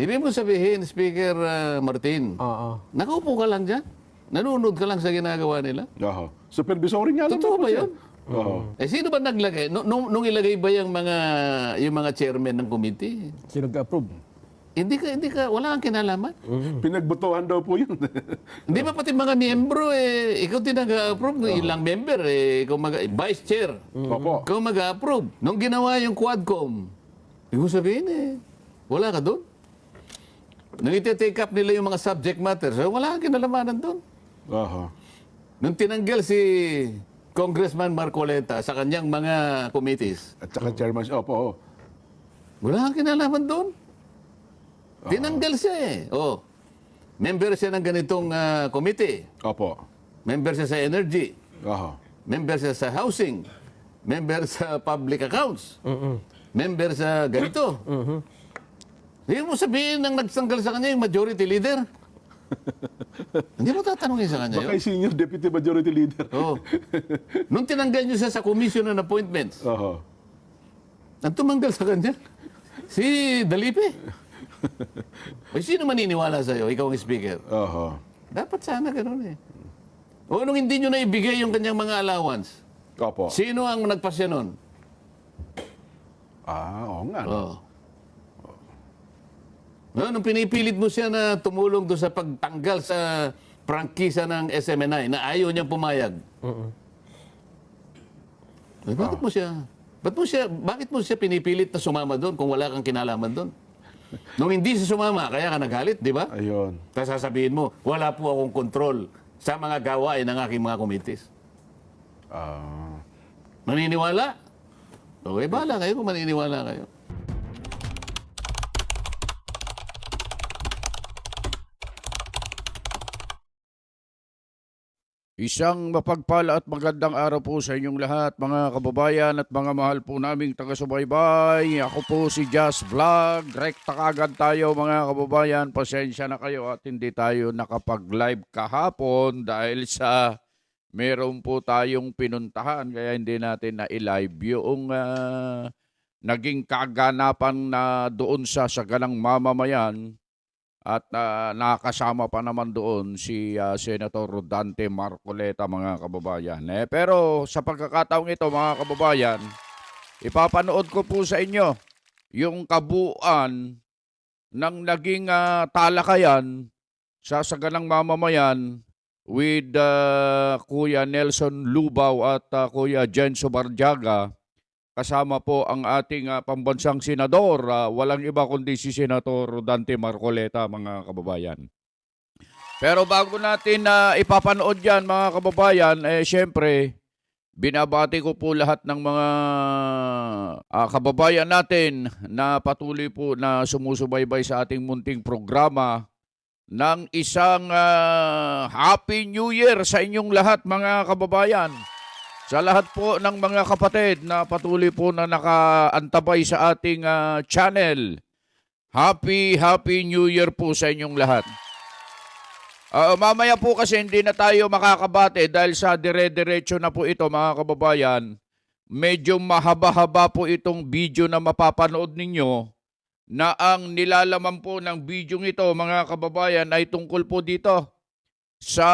Ibig mo sabihin, Speaker Martin, Oo. nakaupo ka lang dyan? Nanonood ka lang sa ginagawa nila? Aha. Supervisory nga lang Totoo po ba siya. yun? Oo. Eh, sino ba naglagay? Nung ilagay ba yung mga chairman ng committee? Sino nag-approve? Hindi ka, wala kang kinalaman. Pinagbotohan daw po yun. Hindi ba pati mga miyembro, ikaw din nag-approve, ilang member, ikaw vice chair, Opo. ikaw mag-approve. Nung ginawa yung Quadcom, ibig sabihin wala ka doon. Nung iti-take up nila yung mga subject matters, wala kang kinalamanan doon. Aha. Nung tinanggal si Congressman Marcoleta sa kanyang mga committees, At saka chairman siya. Opo. Oh. wala kang kinalaman doon. Tinanggal siya member siya ng ganitong committee. Opo. Member siya sa energy. Aha. Member siya sa housing. Member sa public accounts. Member sa ganito. Hindi mo sabihin nang nagsanggal sa kanya yung majority leader. Hindi mo tatanungin sa kanya Baka yun. yung senior deputy majority leader. Oh. Nung tinanggal niyo siya sa commission on appointments, Aha. ang tumanggal sa kanya, si Dalipe. Ay, sino maniniwala sa'yo? Ikaw ang speaker. Aha. Dapat sana ganun O nung hindi nyo na ibigay yung kanyang mga allowance, Opo. sino ang nagpasya nun? Oo nga. No? Oh. No, nung pinipilit mo siya na tumulong doon sa pagtanggal sa prangkisa ng SMNI na ayaw niyang pumayag. Eh, bakit mo siya pinipilit na sumama doon kung wala kang kinalaman doon? Nung hindi siya sumama, kaya ka nagalit, di ba? Ayun. Tapos sasabihin mo, wala po akong kontrol sa mga gawain ng aking mga committees. Ah. Maniniwala? Okay, bahala kayo kung maniniwala kayo. Isang mapagpala at magandang araw po sa inyong lahat, mga kababayan at mga mahal po naming taga-subaybay. Ako po si Just Vlog. Rekta kagad tayo, mga kababayan. Pasensya na kayo at hindi tayo nakapag-live kahapon dahil sa meron po tayong pinuntahan kaya hindi natin na-live yung naging kaganapan na doon sa saganang mamamayan. At nakasama pa naman doon si Senator Rodante Marcoleta, mga kababayan. Pero sa pagkakataong ito, mga kababayan, ipapanood ko po sa inyo yung kabuuan ng naging talakayan sa saganang mamamayan with Kuya Nelson Lubao at Kuya Jenso Barjaga. Kasama po ang ating pambansang senador, walang iba kundi si Senator Rodante Marcoleta, mga kababayan. Pero bago natin ipapanood yan, mga kababayan, syempre, binabati ko po lahat ng mga kababayan natin na patuloy po na sumusubaybay sa ating munting programa ng isang Happy New Year sa inyong lahat, mga kababayan. Sa lahat po ng mga kapatid na patuloy po na nakaantabay sa ating channel, Happy New Year po sa inyong lahat. Mamaya po kasi hindi na tayo makakabate dahil sa dire-diretso na po ito, mga kababayan. Medyo mahaba-haba po itong video na mapapanood ninyo na ang nilalaman po ng video ito, mga kababayan, ay tungkol po dito sa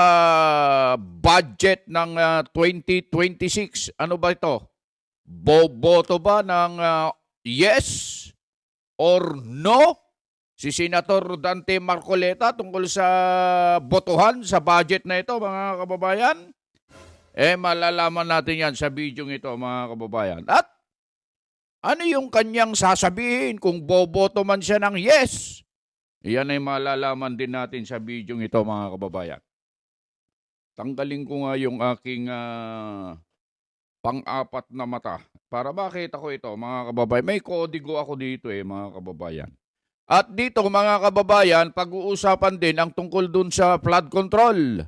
budget ng 2026. Ano ba ito? Boboto ba ng yes or no si Senator Rodante Marcoleta tungkol sa botohan sa budget na ito, mga kababayan? Malalaman natin yan sa video ito, mga kababayan. At ano yung kanyang sasabihin kung boboto man siya ng yes? Yan ay malalaman din natin sa video ito, mga kababayan. Tanggalin ko nga yung aking pang-apat na mata para makita ko ito, mga kababayan. May kodigo ako dito mga kababayan. At dito, mga kababayan, pag-uusapan din ang tungkol dun sa flood control.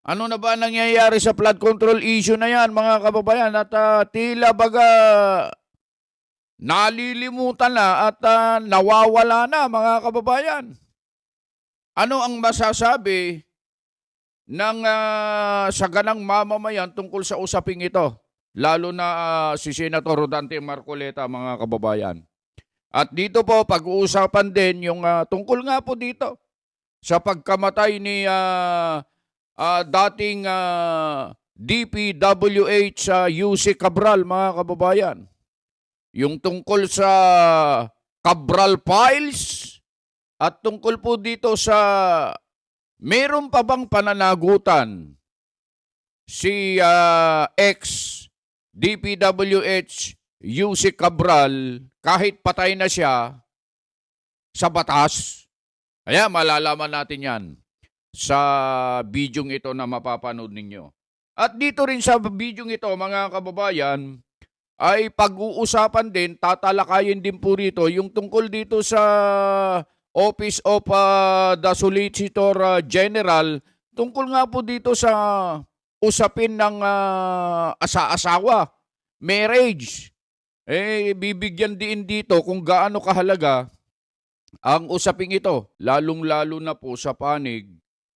Ano na ba nangyayari sa flood control issue na yan, mga kababayan? At tila baga nalilimutan na at nawawala na, mga kababayan. Ano ang masasabi ng saganang mamamayan tungkol sa usaping ito, lalo na si Senator Rodante Marcoleta, mga kababayan? At dito po, pag-uusapan din yung tungkol nga po dito sa pagkamatay ni dating DPWH UC Cabral, mga kababayan. Yung tungkol sa Cabral Files at tungkol po dito sa meron pa bang pananagutan si ex-DPWH UC Cabral kahit patay na siya sa batas? Kaya malalaman natin yan sa bidyong ito na mapapanood ninyo. At dito rin sa bidyong ito, mga kababayan, ay pag-uusapan din, tatalakayin din po rito yung tungkol dito sa Office of the Solicitor General, tungkol nga po dito sa usapin ng asa-asawa, marriage. Bibigyan din dito kung gaano kahalaga ang usaping ito, lalong-lalo na po sa panig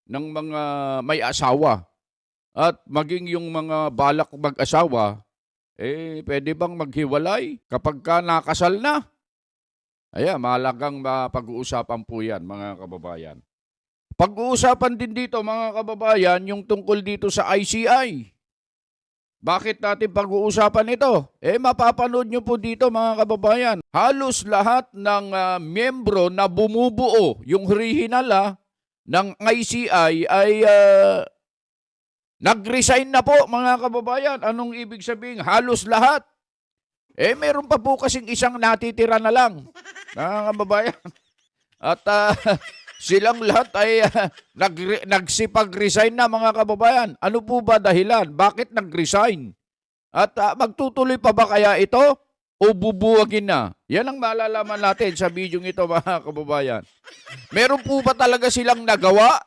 ng mga may asawa. At maging yung mga balak mag-asawa, pwede bang maghiwalay kapag ka nakasal na? Mahalagang pag-uusapan po yan, mga kababayan. Pag-uusapan din dito, mga kababayan, yung tungkol dito sa ICI. Bakit natin pag-uusapan ito? Mapapanood nyo po dito, mga kababayan. Halos lahat ng miyembro na bumubuo, yung original ng ICI ay nag-resign na po, mga kababayan. Anong ibig sabihin? Halos lahat. Meron pa po kasing isang natitira na lang, mga kababayan. At silang lahat ay nagsipag-resign na, mga kababayan. Ano po ba dahilan? Bakit nag-resign? At magtutuloy pa ba kaya ito o bubuwagin na? Yan ang malalaman natin sa bidyong ito, mga kababayan. Meron po ba talaga silang nagawa?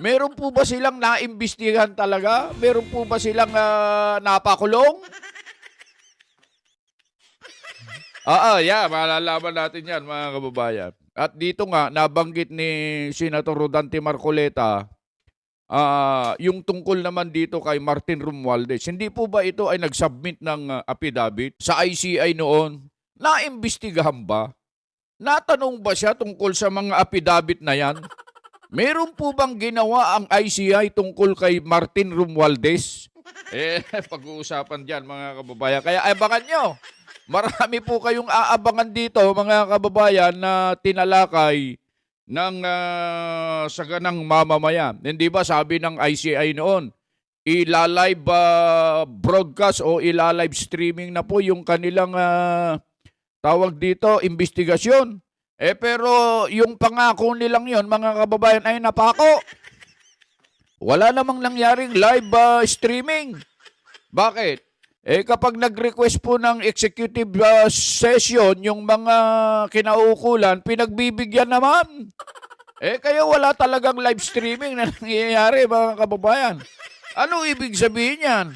Meron po ba silang naimbestigahan talaga? Meron po ba silang napakulong? Malalaman natin yan, mga kababayan. At dito nga, nabanggit ni Senator Rodante Marcoleta, yung tungkol naman dito kay Martin Romualdez. Hindi po ba ito ay nag-submit ng affidavit sa ICI noon? Naimbestigahan ba? Natanong ba siya tungkol sa mga affidavit na yan? Meron po bang ginawa ang ICI tungkol kay Martin Romualdez? Pag-uusapan dyan, mga kababayan. Kaya abangan nyo. Marami po kayong aabangan dito, mga kababayan, na tinalakay ng saganang mamamayan. Hindi ba sabi ng ICI noon, ilalive broadcast o ilalive streaming na po yung kanilang tawag dito, investigasyon. Pero yung pangako nilang yon, mga kababayan, ay napako. Wala namang nangyaring live streaming. Bakit? Kapag nag-request po ng executive session, yung mga kinauukulan, pinagbibigyan naman. Kaya wala talagang live streaming na nangyayari, mga kababayan. Ano ibig sabihin yan?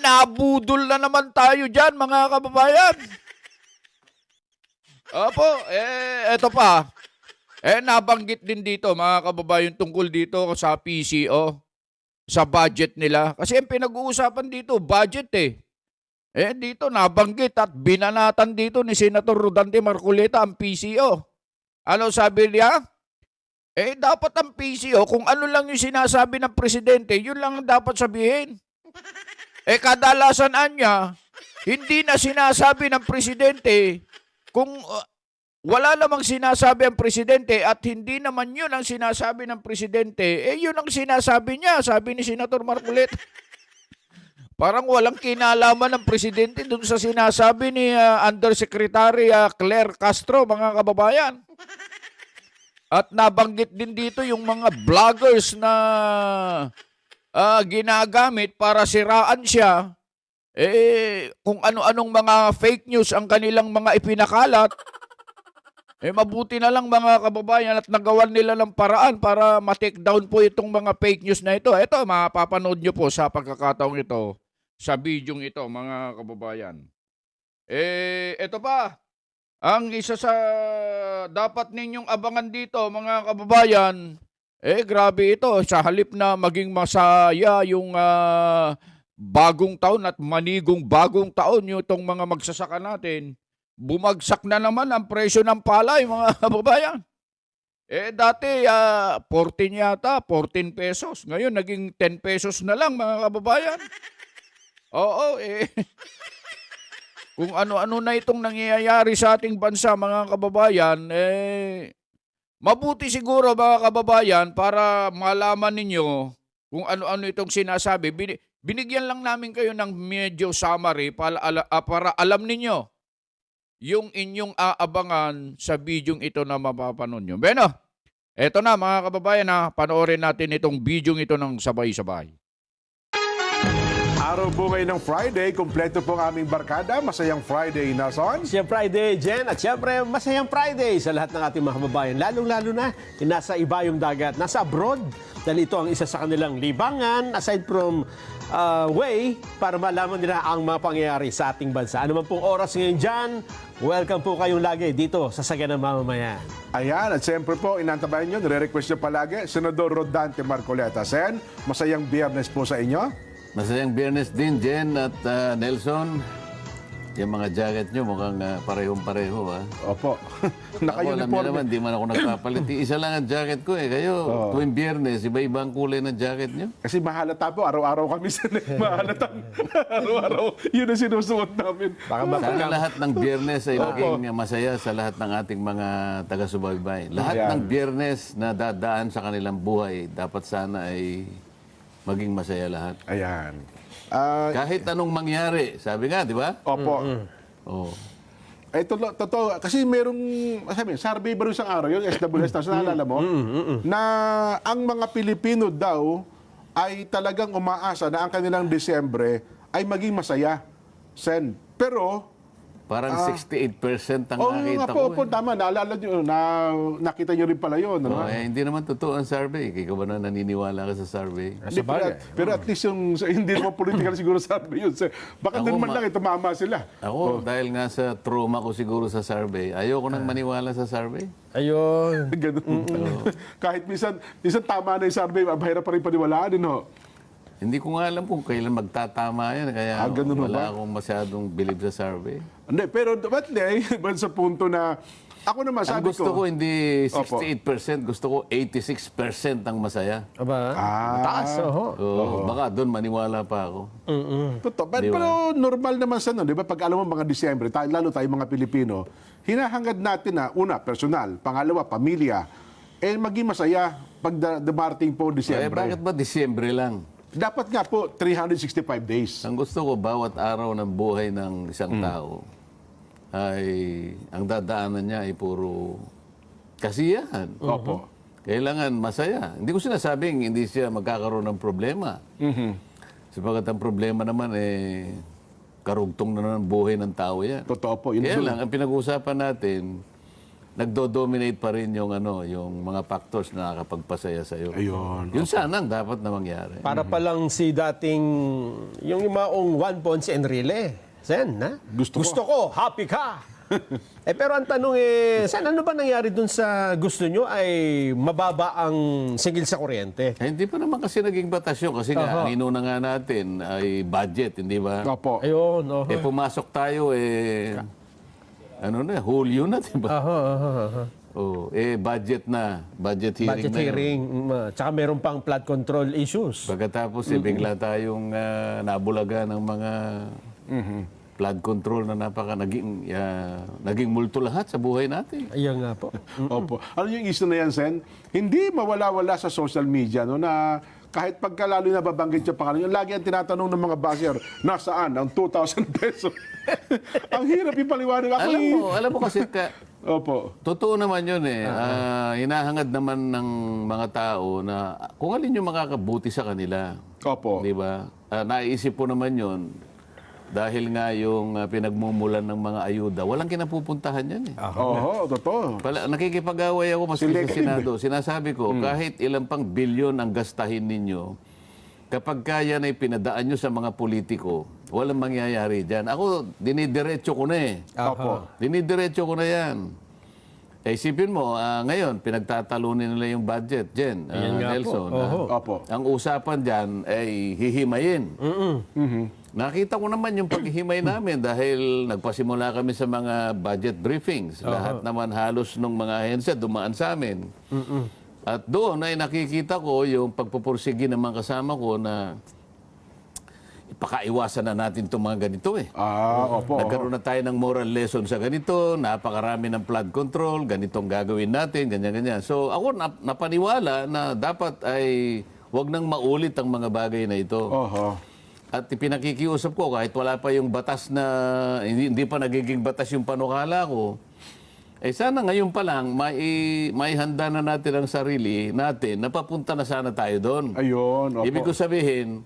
Nabudol na naman tayo dyan, mga kababayan. Opo, eto pa. Nabanggit din dito, mga kababayan, tungkol dito sa PCO. Sa budget nila. Kasi ang pinag-uusapan dito, budget dito nabanggit at binanatan dito ni Senator Rodante Marcoleta ang PCO. Ano sabi niya? Dapat ang PCO, kung ano lang yung sinasabi ng presidente, yun lang ang dapat sabihin. Kadalasan niya, hindi na sinasabi ng presidente kung wala namang sinasabi ang presidente at hindi naman yun ang sinasabi ng presidente, yun ang sinasabi niya, sabi ni Senator Marcoleta. Parang walang kinalaman ng presidente dun sa sinasabi ni Undersecretary Claire Castro, mga kababayan. At nabanggit din dito yung mga vloggers na ginagamit para siraan siya, kung ano-anong mga fake news ang kanilang mga ipinakalat. Mabuti na lang, mga kababayan, at nagawan nila ng paraan para ma-take down po itong mga fake news na ito. Ito, mapapanood nyo po sa pagkakataong ito, sa bidyong ito, mga kababayan. Ito pa, ang isa sa dapat ninyong abangan dito, mga kababayan, grabe ito. Sa halip na maging masaya yung bagong taon at manigong bagong taon yung itong mga magsasaka natin, bumagsak na naman ang presyo ng palay, mga kababayan. Dati 14 yata, 14 pesos. Ngayon naging 10 pesos na lang, mga kababayan. Oo, kung ano-ano na itong nangyayari sa ating bansa, mga kababayan, mabuti siguro, mga kababayan, para malaman ninyo kung ano-ano itong sinasabi. Binigyan lang namin kayo ng medyo summary para alam ninyo yung inyong aabangan sa bidyong ito na mapapanood nyo. Beno, eto na mga kababayan, panoorin natin itong bidyong ito ng sabay-sabay. Araw po ngayon ng Friday, kumpleto po ang aming barkada. Masayang Friday, Nelson. Masayang Friday, Jen. At syempre, masayang Friday sa lahat ng ating mga kababayan. Lalong-lalo na yung nasa iba yung dagat, nasa abroad. Dahil ito ang isa sa kanilang libangan, aside from way, para malaman nila ang mga pangyayari sa ating bansa. Ano man pong oras ngayon dyan, welcome po kayong lagi dito sa Saganang Mamamayan. Ayan, at siyempre po, inantabayan nyo, nire-request nyo palagi, Senador Rodante Marcoleta. Sen, masayang biyernes po sa inyo. Masayang Biyernes din, Jen at Nelson. Yung mga jacket nyo mukhang parehong-pareho, ha? Opo. Ako, alam niyo naman, di man ako nagpapalit. Isa lang ang jacket ko, eh. Kayo, tuwing Biyernes, iba-iba ang kulay ng jacket nyo. Kasi mahalata po, araw-araw kami sa mahalata. Araw-araw, yun ang sinusuot namin. Sana lahat ng Biyernes ay maging masaya sa lahat ng ating mga taga-subaybay. Lahat ng Biyernes na dadaan sa kanilang buhay, dapat sana ay maging masaya lahat. Ayan. Kahit anong mangyari, sabi nga, di ba? Opo. Oh. Totoo, kasi merong, survey ba rin isang araw, yung SWS, naalala mo, na ang mga Pilipino daw ay talagang umaasa na ang kanilang Disyembre ay maging masaya. Sen. Pero, Parang 68% ang nakita ko. Opo, tama. Naalala nyo, nakita nyo rin pala yun. Ano? Hindi naman totoo ang survey. Ikaw ba na naniniwala ka sa survey? Hindi, pero at least yung, hindi naman political siguro survey yun. Baka doon man lang, tumama sila. Ako, dahil nga sa trauma ko siguro sa survey, ayoko nang maniwala sa survey. Ayun. Ganun. Kahit minsan tama na yung survey, mahirap pa rin paniwalaan. No? Hindi ko nga alam kung kailan magtatama yan. Kaya ganun wala ba? akong masyadong believe sa survey. Hindi, pero ba't sa punto na, ako naman Ang sabi gusto ko hindi 68%, gusto ko 86% ang masaya. Aba, mataas. Baka doon maniwala pa ako. Totoo. Pero normal naman sa di ba? Pag alam mo mga Disyembre, lalo tayo mga Pilipino, hinahangad natin na, una, personal, pangalawa, pamilya, maging masaya pag dumarating po Disyembre. Bakit ba Disyembre lang? Dapat nga po, 365 days. Ang gusto ko, bawat araw ng buhay ng isang tao ay ang dadaanan niya ay puro kasiyahan. Opo. Kailangan masaya. Hindi ko sinasabing hindi siya magkakaroon ng problema. Sapagat ang problema naman karugtong na ng buhay ng tao yan. Totoo po. Yun Kaya doon. lang, ang pinag-uusapan natin, nagdo-dominate pa rin yung mga factors na nakakapagpasaya sa iyo. Ayun. Yun sana ang dapat na mangyari. Para pa lang si dating, yung maong Juan Ponce Enrile. Sen, ha? Gusto ko, happy ka! Pero ang tanong Sen, ano ba nangyari dun sa gusto nyo ay mababa ang sigil sa kuryente? Hindi pa naman kasi naging batas yun. Kasi nga, ang inuna nga natin ay budget, hindi ba? Opo. Ayun, Pumasok tayo, Hulyo na, di ba? Budget na. Budget hearing Budget na yun. hearing. Tsaka meron pang flood control issues. Pagkatapos, bigla tayong nabulaga ng mga flood control na naging multo lahat sa buhay natin. Ayan nga po. Opo. Ano yung issue na yan, Sen? Hindi mawala-wala sa social media, no, na kahit pagkalalo na babanggit yung pangalan, yung lagi ang tinatanong ng mga basher, nasaan ang 2,000 pesos? Ang hirap ipaliwanag. Alam mo kasi, Opo. totoo naman yun hinahangad naman ng mga tao na kung alin yung makakabuti sa kanila. Opo. Di ba? Naisip po naman yun, dahil nga yung pinagmumulan ng mga ayuda, walang kinapupuntahan yan eh. Oo, totoo. Nakikipag-away ako maski sa Selective. Senado. Sinasabi ko, kahit ilang pang bilyon ang gastahin ninyo, kapag kaya na ipinadaan nyo sa mga politiko, walang mangyayari dyan. Ako, dinidiretso ko na eh. Opo. Dinidiretso ko na yan. Isipin mo, ngayon, pinagtatalunin nila yung budget, Jen, Nelson. Opo. Ang usapan dyan ay hihimayin. Nakita ko naman yung paghihimay namin dahil nagpasimula kami sa mga budget briefings. Lahat naman halos ng mga ahensya dumaan sa amin. At doon ay nakikita ko yung pagpupursigi ng mga kasama ko na ipakaiwasan na natin itong mga ganito eh. Opo. Nagkaroon na tayo ng moral lesson sa ganito, napakarami ng flood control, ganitong gagawin natin, ganyan-ganyan. So ako napaniwala na dapat ay wag nang maulit ang mga bagay na ito. At ipinakikiusap ko kahit wala pa yung batas na, hindi pa nagiging batas yung panukala ko, eh sana ngayon pa lang may handa na natin ang sarili natin, napapunta na sana tayo doon. Ayun, opo. Ibig ko sabihin,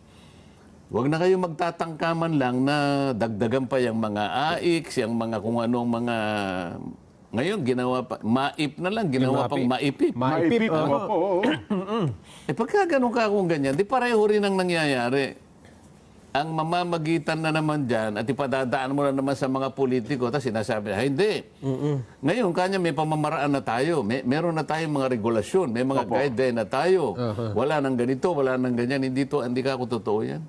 wag na kayo magtatangkaman lang na dagdagan pa yung mga AIX, yung mga kung anong mga... Ngayon, ginawa pa, maip na lang, ginawa pang maipip. Maipip. Opo. Eh pagka ganun ka kung ganyan, di pareho rin ang nangyayari. Ang mamamagitan na naman dyan at ipadadaan mo na naman sa mga politiko, tapos sinasabi, hindi. Ngayon, kanya may pamamaraan na tayo. Meron na tayong mga regulasyon, may mga guideline na tayo. Wala nang ganito, wala nang ganyan. Hindi ka ako totoo yan.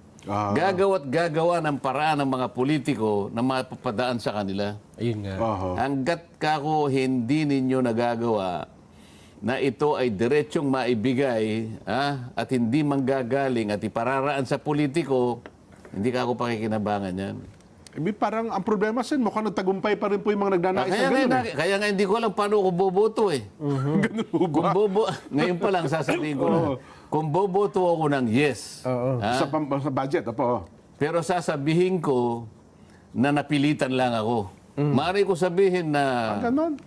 Gagawa ng paraan ng mga politiko na mapapadaan sa kanila. Ayun nga. Hanggat kako hindi ninyo nagagawa na ito ay diretsong maibigay at hindi manggagaling at ipararaan sa politiko, hindi ka ako pakikinabangan yan. Parang ang problema sin, mukhang nagtagumpay pa rin po yung mga nagnanais na gano'n. Kaya nga hindi ko alam paano ko boboto eh. Ganun po ba? Ngayon pa lang sasabihin ko na, kung boboto ako ng yes, Sa budget, opo. pero sasabihin ko na napilitan lang ako. Maaari ko sabihin na Ganon.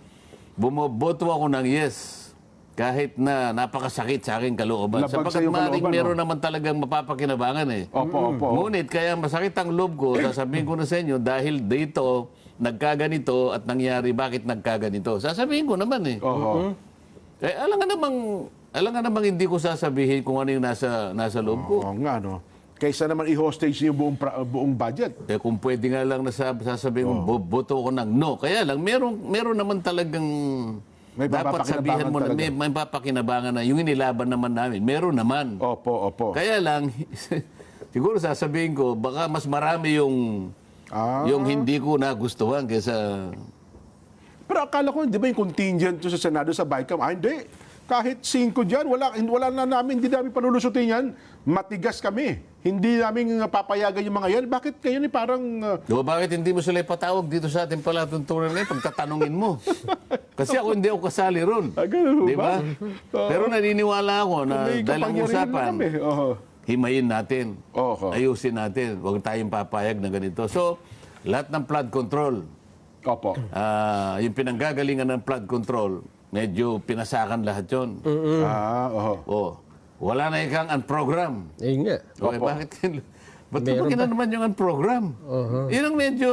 bumoboto ako ng yes kahit na napakasakit sa aking kalooban. Labag sa Sapagkat iyong maaaring kalooban, meron naman talagang mapapakinabangan eh. Opo. Ngunit kaya masakit ang loob ko, sasabihin ko na sa inyo, dahil dito, nagkaganito at nangyari, bakit nagkaganito? Sasabihin ko naman eh. Eh, alam nga namang hindi ko sasabihin kung ano yung nasa loob ko. Oo nga, no. Kaysa naman i-hostage niyo buong budget. Eh, kung pwede nga lang sasabihin ko, boto ko ng no. Kaya lang, meron naman talagang May dapat sabihin mo na papakinabangan may papakinabangan na yung inilaban naman namin. Meron naman. Opo. Kaya lang, siguro sasabihin ko, baka mas marami yung hindi ko nagustuhan kaysa... Pero akala ko, di ba yung contingent sa Senado sa BICAM? Hindi. Kahit 5 dyan, wala na namin, hindi namin panulusutin yan. Matigas kami. Hindi namin papayagan yung mga yan. Bakit kayo ni parang... Bakit hindi mo sila ipatawag dito sa ating palatuntunan ngayon pagtatanungin mo? Kasi ako hindi ako kasali ron. Ganun Di ba? ba? Pero naniniwala ako na May dahil ang kapangyarihan na usapan, kami. himayin natin, ayusin natin, huwag tayong papayag na ganito. So, lahat ng flood control, Opo. yung pinanggagalingan ng flood control, medyo pinasakan lahat yun. Wala na ikang unprogram. Ayun nga. Okay, bakit? Ba't pa naman yung unprogram? Yun ang medyo,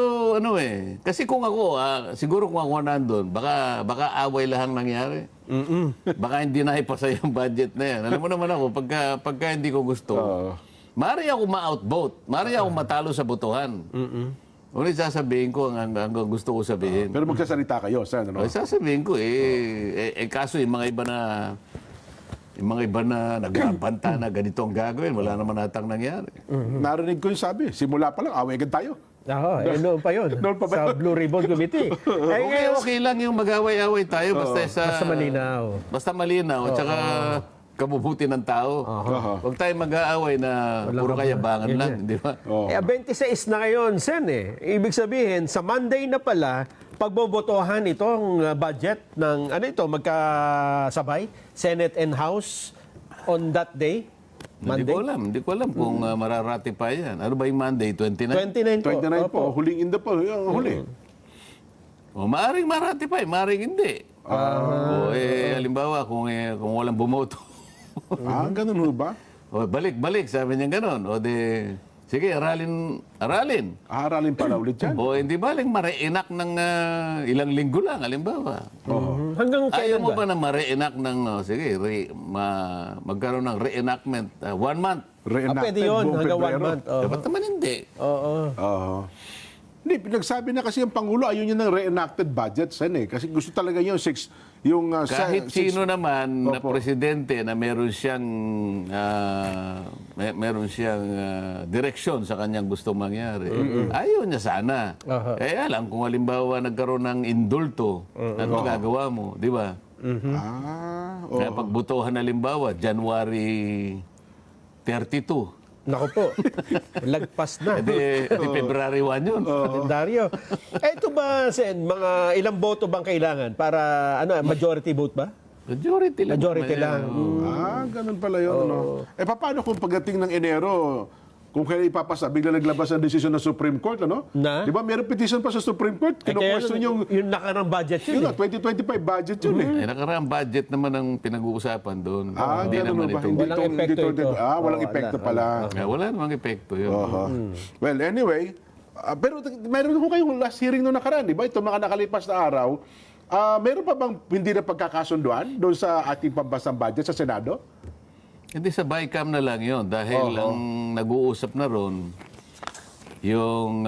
kasi kung ako, siguro kung ako nandun, baka away lang nangyari. Baka hindi na ipasa yung budget na yan. Alam mo naman ako, pagka hindi ko gusto, maaari ako ma-outvote, maaari ako matalo sa botohan. Ulit sasabihin ko ang gusto ko sabihin. Pero magsasalita kayo, Sen, ano? Sasabihin ko, kaso yung mga iba na nagbabanta na ganito ang gagawin, wala naman natang nangyari. Narinig ko yung sabi, simula pa lang, away agad tayo. Noon pa yun. Noon pa ba Sa yun? Blue Ribbon Committee. Okay lang yung mag-away-away tayo Basta malinaw. Basta malinaw at saka kabubuti ng tao. Huwag tayo mag-aaway na puro kayabangan lang, di ba? 26 na ngayon, Sen Ibig sabihin, sa Monday na pala, pagbobotohan itong budget ng, magkasabay, Senate and House on that day? Hindi ko alam kung mararatify yan. Ano ba yung Monday? 29? 29 po. 29 po, huling in the poll, huli. Maaring maratify, maaring hindi. Halimbawa, kung walang bumoto. Ganun ho ba? Balik, sabi niya ganun. Sige, aralin. Aralin pala ulit yan. Hindi baling ma-reenact ng ilang linggo lang, halimbawa. Hanggang Ayaw kailan mo ba? ba na ma-reenact ng, magkaroon ng reenactment, 1 month? Reenacted Pwede yun, buong hanggang 1 Pebrero. month. Ba't naman hindi? Hindi, pinagsabi na kasi ang Pangulo ayaw niya ng reenacted budget, Sen, Kasi gusto talaga yun, Kahit sino naman na Opo. presidente na meron siyang direksyon sa kanyang gustong mangyari, ayaw niya sana. Kaya lang, kung halimbawa nagkaroon ng indulto, ano magagawa mo, di ba? Kaya pagbutuhan halimbawa, January 32. Nako po, lagpas na. Di February 1 yun. Kalendaryo. Ito ba, Sen, mga ilang boto bang kailangan para, majority vote ba? Majority lang. Majority lang. Ganun pala yun. No? Paano kung pagdating ng Enero, kung kaya ipapasa, bigla naglabas ang desisyon ng Supreme Court, ano? Na? Di ba, meron petition pa sa Supreme Court? Kino-question yung nakarang budget yun. yun na, 2025 budget yun eh. Nakaraang budget naman ang pinag-uusapan doon. Hindi ganun naman ba? ito. Walang epekto ito. Walang epekto pala. Wala namang epekto yun. Well, anyway, pero meron ko kayong last hearing noong nakaraan, di ba? Ito mga nakalipas na araw, meron pa bang hindi na pagkakasunduan doon sa ating pambasang budget sa Senado? Hindi sa BICAM na lang yun dahil ang nag-uusap na ron yung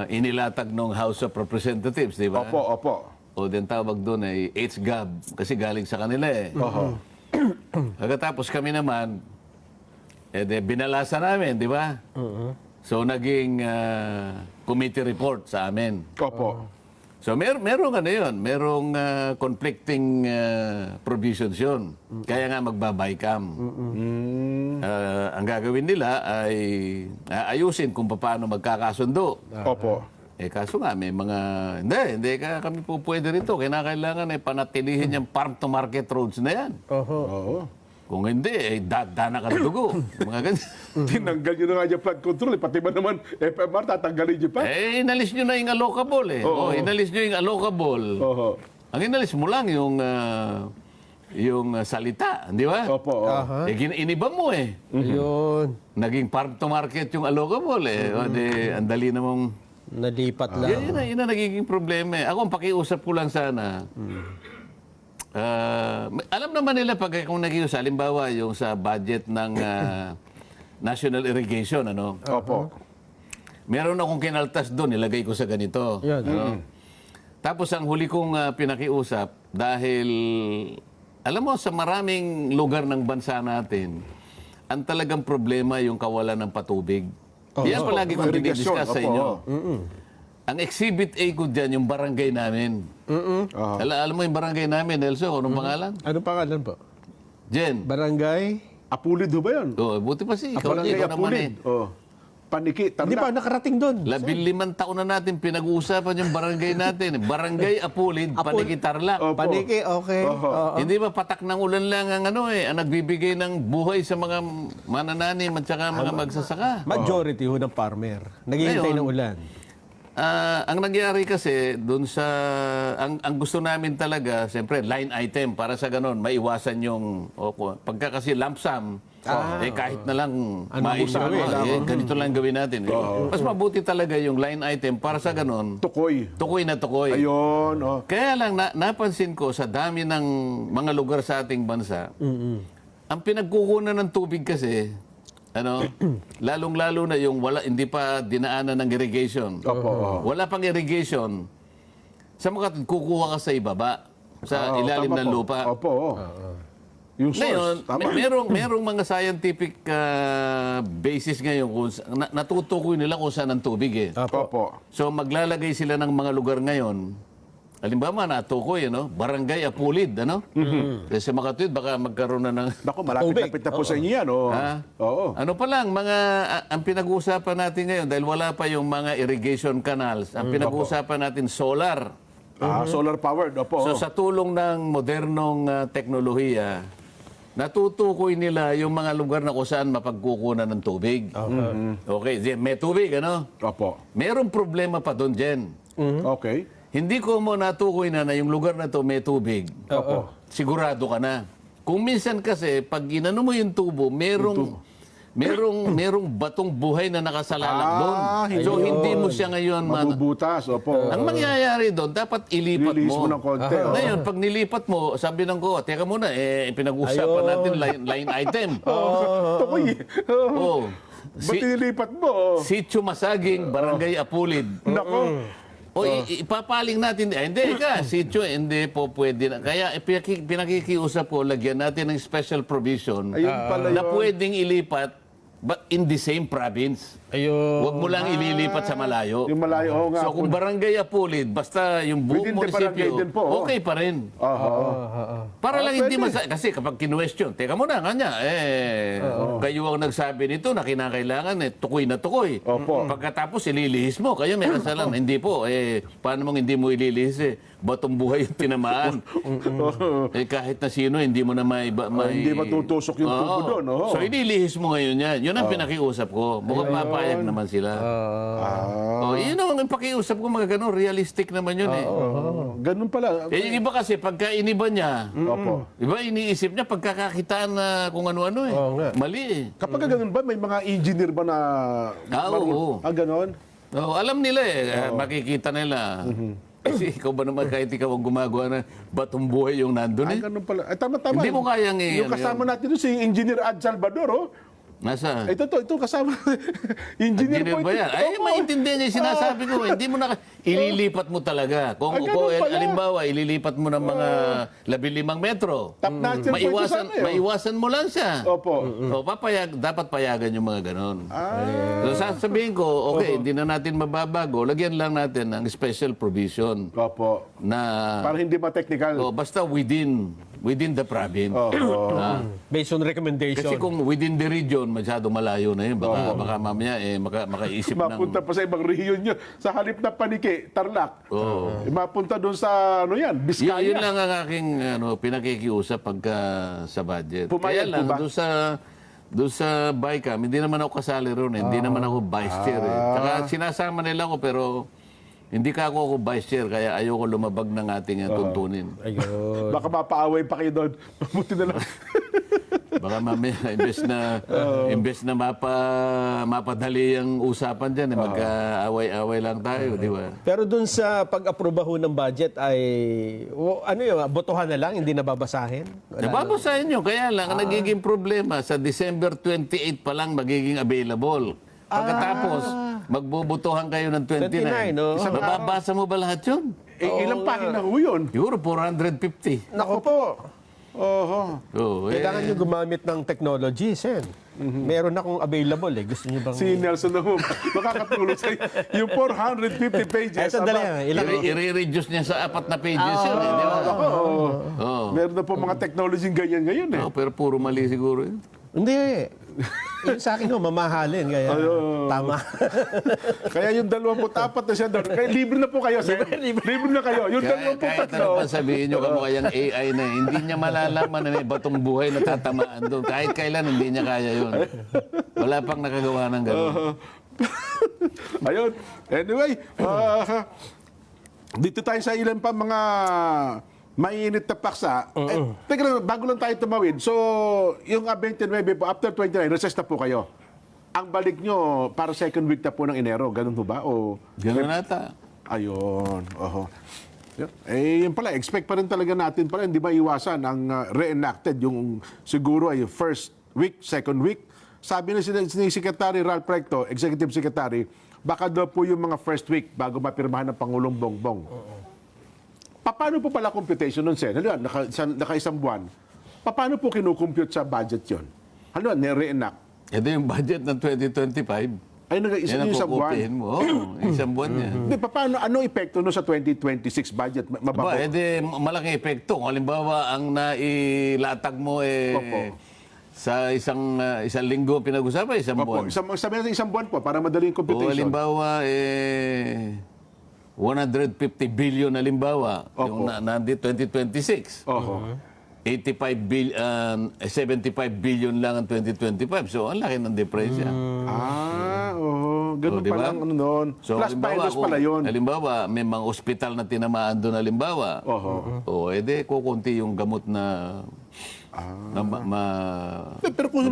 inilatag ng House of Representatives, di ba? Opo. O din tawag doon ay HGAB kasi galing sa kanila eh. Pagkatapos kami naman, binalasa namin, di ba? So naging committee report sa amin. Opo. So merong ano yun, merong conflicting provisions yun. Kaya nga magbabaykam. Ang gagawin nila ay ayusin kung paano magkakasundo. Opo. Kaso nga may mga, hindi kami po pwede rito. Kailangan ay panatilihin yung farm to market roads na yan. Oo. Kung hindi, dana ka ng dugo. Mga ganyan. Tinanggal nyo na nga yung flood control. Pati ba naman, FMR, tatanggalin nyo pa? Inalis nyo na yung allocable eh. Inalis nyo yung allocable. Oo. Ang inalis mo lang yung salita, di ba? Opo. Iniba mo eh. Yun. Naging farm to market yung allocable eh. Ang dali namang... Nalipat lang. Yun ang nagiging problema eh. Ako, ang pakiusap ko lang sana. Alam naman nila pag kung nag-iusap, halimbawa yung sa budget ng National Irrigation, ano? Opo. Meron akong kinaltas doon, nilagay ko sa ganito. Yan. Ano? Tapos ang huli kong pinakiusap, dahil alam mo, sa maraming lugar ng bansa natin, ang talagang problema yung kawalan ng patubig. Yan palagi kong Irrigation, dinidiscuss sa opo. inyo. Ang Exhibit A ko dyan, yung barangay namin. Alam mo yung barangay namin, Nelson, anong pangalan? Ano pangalan po? Jen. Barangay? Apulid ho ba yun? Buti pa si ikaw. Barangay Ikaw naman Apulid. Paniki, Hindi pa Tarlac. nakarating doon. 15 taon na natin pinag-uusapan yung barangay natin. Barangay Apulid, Paniki Tarlac. Opo. Paniki, okay. Oo. Hindi ba patak ng ulan lang ang ang nagbibigay ng buhay sa mga manananim at saka mga magsasaka? Majority ho ng farmer. Naghihintay Ngayon, ng ulan. Ang nangyari kasi doon sa ang gusto namin talaga, siyempre line item para sa ganun maiwasan yung pagka kasi lump sum kahit na lang ganito lang gawin natin. Mas mabuti talaga yung line item para sa ganun. Tukoy. Tukoy na tukoy. Ayun. Kaya lang napansin ko sa dami ng mga lugar sa ating bansa, ang pinagkukunan ng tubig kasi lalong-lalo na yung hindi pa dinaanan ng irrigation. Opo. Wala pang irrigation. Sa mga kukuha ka sa ibaba, sa ilalim Tama ng po. lupa. Opo. Yung Ngayon, source. Tama. merong mga scientific basis ngayon kung natutukoy nila kung saan ang tubig eh. Opo. So maglalagay sila ng mga lugar ngayon. Halimbawa, natukoy, Barangay Apulid, Kasi sa Makatwid, baka magkaroon na ng... Naku, malapit-lapit na po sa inyo yan. Oo. Ano pa lang, ang pinag-uusapan natin ngayon, dahil wala pa yung mga irrigation canals, ang pinag-uusapan natin solar. Solar powered. Opo. So sa tulong ng modernong teknolohiya, natutukoy nila yung mga lugar na kung saan mapagkukunan ng tubig. Okay, may tubig, Opo. Merong problema pa doon, Jen. Okay. Hindi ko mo natukoy na yung lugar na to may tubig. Opo. Sigurado ka na. Kung minsan kasi, pag inano mo yung tubo, merong batong buhay na nakasalalak doon. So hindi mo siya ngayon Mabubutas. Opo. ang mangyayari doon, dapat ilipat Release mo mo. ng konti. Ngayon, pag nilipat mo, sabi ng ko, teka muna, pinag-uusapan natin line item. Tukoy. Oh. Ba't nilipat mo? Sitio Masaging, Barangay Apulid. Nako. O ipapaling natin, hindi ka, sityo, hindi po pwede na. Kaya pinakikiusap ko, lagyan natin ng special provision Ayun pala na yun. pwedeng ilipat but in the same province. Ayun. Huwag mo lang ililipat sa malayo. Yung malayo, oo nga. So kung barangay Apulid, basta yung buong Within the barangay munisipyo, din po, oh. okay pa rin. Para lang hindi kasi kapag kinwestiyon, teka muna, kanya, kayo ang nagsabi nito na kinakailangan, tukoy na tukoy. Opo. Pagkatapos ililihis mo, kayo may kasalanan. Hindi po, paano mong hindi mo ililihis batong buhay yung tinamaan. Kahit na sino, hindi mo na hindi matutusok yung tubo doon, oh. So ililihis mo ngayon yan. Yun ang pinakiusap ko. Mukhang papayag naman sila. Yun ang pakiusap ko, mga ganun. Realistic naman yun Ganun pala. yung iba kasi, pagka iniba niya, Opo. iba iniisip niya, pagkakakitaan na kung ano-ano Mali Kapag ganun ba, may mga engineer ba na... oo. Ganun? Alam nila makikita nila. Kasi ikaw ba naman kahit ikaw ang gumagawa na batong buhay yung nandun Ganun pala. Ay, tama-tama. Hindi mo kayang Yung kasama natin doon, si Engineer Ad Salvador, oh. Nasa? Ito kasama. Engineer po ba ito. yan? Ay, Opo. maintindihan niya yung sinasabi ko. Hindi mo ililipat mo talaga. Kung ganun pala. alimbawa, ililipat mo ng mga 15 metro. Top notcher po ito sana, eh. Maiwasan mo lang siya. Opo. So, dapat payagan yung mga ganon. So, sasabihin ko, okay, hindi na natin mababago. Lagyan lang natin ng special provision Opo. na Para hindi ma-technical. basta within the province. Opo. Based on recommendation. Kasi kung within the region, masyado malayo na yun. Baka mamaya makaisip ng... Mapunta pa sa ibang rehiyon nyo. Sa halip na Paniki, Tarlac. Mapunta doon sa, Biskaya. Yun lang ang aking pinakikiusap pagka sa budget. Pumayag Kaya lang, po ba? doon sa BICAM, hindi naman ako kasali ron. Hindi naman ako vice chair. Saka sinasama nila ako pero hindi ka ako vice chair. Kaya ayoko lumabag ng ating tuntunin. Ayun. Baka mapaaway pa kayo doon. Mabuti na lang. Baka mamaya, imbes na mapadali ang usapan dyan, magka-away-away lang tayo, di ba? Pero dun sa pag-aprobaho ng budget ay, botohan na lang, hindi nababasahin? Nababasahin nyo, kaya lang, ang nagiging problema, sa December 28 pa lang magiging available. Pagkatapos, magbubutuhan kayo ng 29. 29, no? Mababasa mo ba lahat yun? Ilang pahina ho yun? Siguro 450. Nako po. Oho. Kailangan nyo gumamit ng technology, Sen. Meron akong available eh. Gusto nyo bang... Si Nelson na ho. Makakatulong sa'yo. Yung 450 pages. Ay, sandali nga. Ilang... I-reduce niya sa 4 na pages yun. Di ba? Meron na po mga technology ganyan ngayon eh. Pero puro mali siguro yun. Hindi. Yung sa akin, mamahalin. Kaya, tama. Kaya yung 24 na siya doon. Kaya libre na po kayo, sir. Libre na kayo. Yung Kahit 23. ano pa sabihin nyo kamukha yung AI na hindi niya malalaman na may batong buhay na tatamaan doon. Kahit kailan hindi niya kaya yun. Wala pang nakagawa ng gano'n. Ayun. Anyway, dito tayo sa ilan pa mga mainit na paksa. Teka lang, bago lang tayo tumawid. So, yung 29 po, after 29, recess na po kayo. Ang balik nyo para second week na po ng Enero. Ganun po ba? O, Gano'n nata. ayun. Oho. Yun pala, expect pa rin talaga natin pala, hindi ba iwasan ang reenacted, yung siguro ay first week, second week. Sabi na ni Secretary Ralph Recto, Executive Secretary, baka daw po yung mga first week bago mapirmahan ng Pangulong Bongbong. Paano po pala computation nun, Sen? Halimbawa, naka-isang buwan. Paano po kinukompute sa budget yon? Halimbawa, ni-reenact. Ito yung budget ng 2025. Ay, Yan ang isang buwan. kukupihin mo. Isang buwan yan. Hindi, paano, anong epekto nun sa 2026 budget? Mababaw. Malaking epekto. Kung halimbawa, ang nailatag mo Opo. sa isang linggo pinag-usapan, isang buwan. Sabi natin isang buwan po, para madaling O computation. halimbawa, 150 billion halimbawa, yung nandito 2026. Oho. 75 billion lang ang 2025. So, ang laki ng diferensya. Ganun O, di ba? palang ano nun. Plus minus pala yun. Halimbawa, may mga ospital na tinamaan doon halimbawa. Oho. Edi, kukunti yung gamot na... Pero kung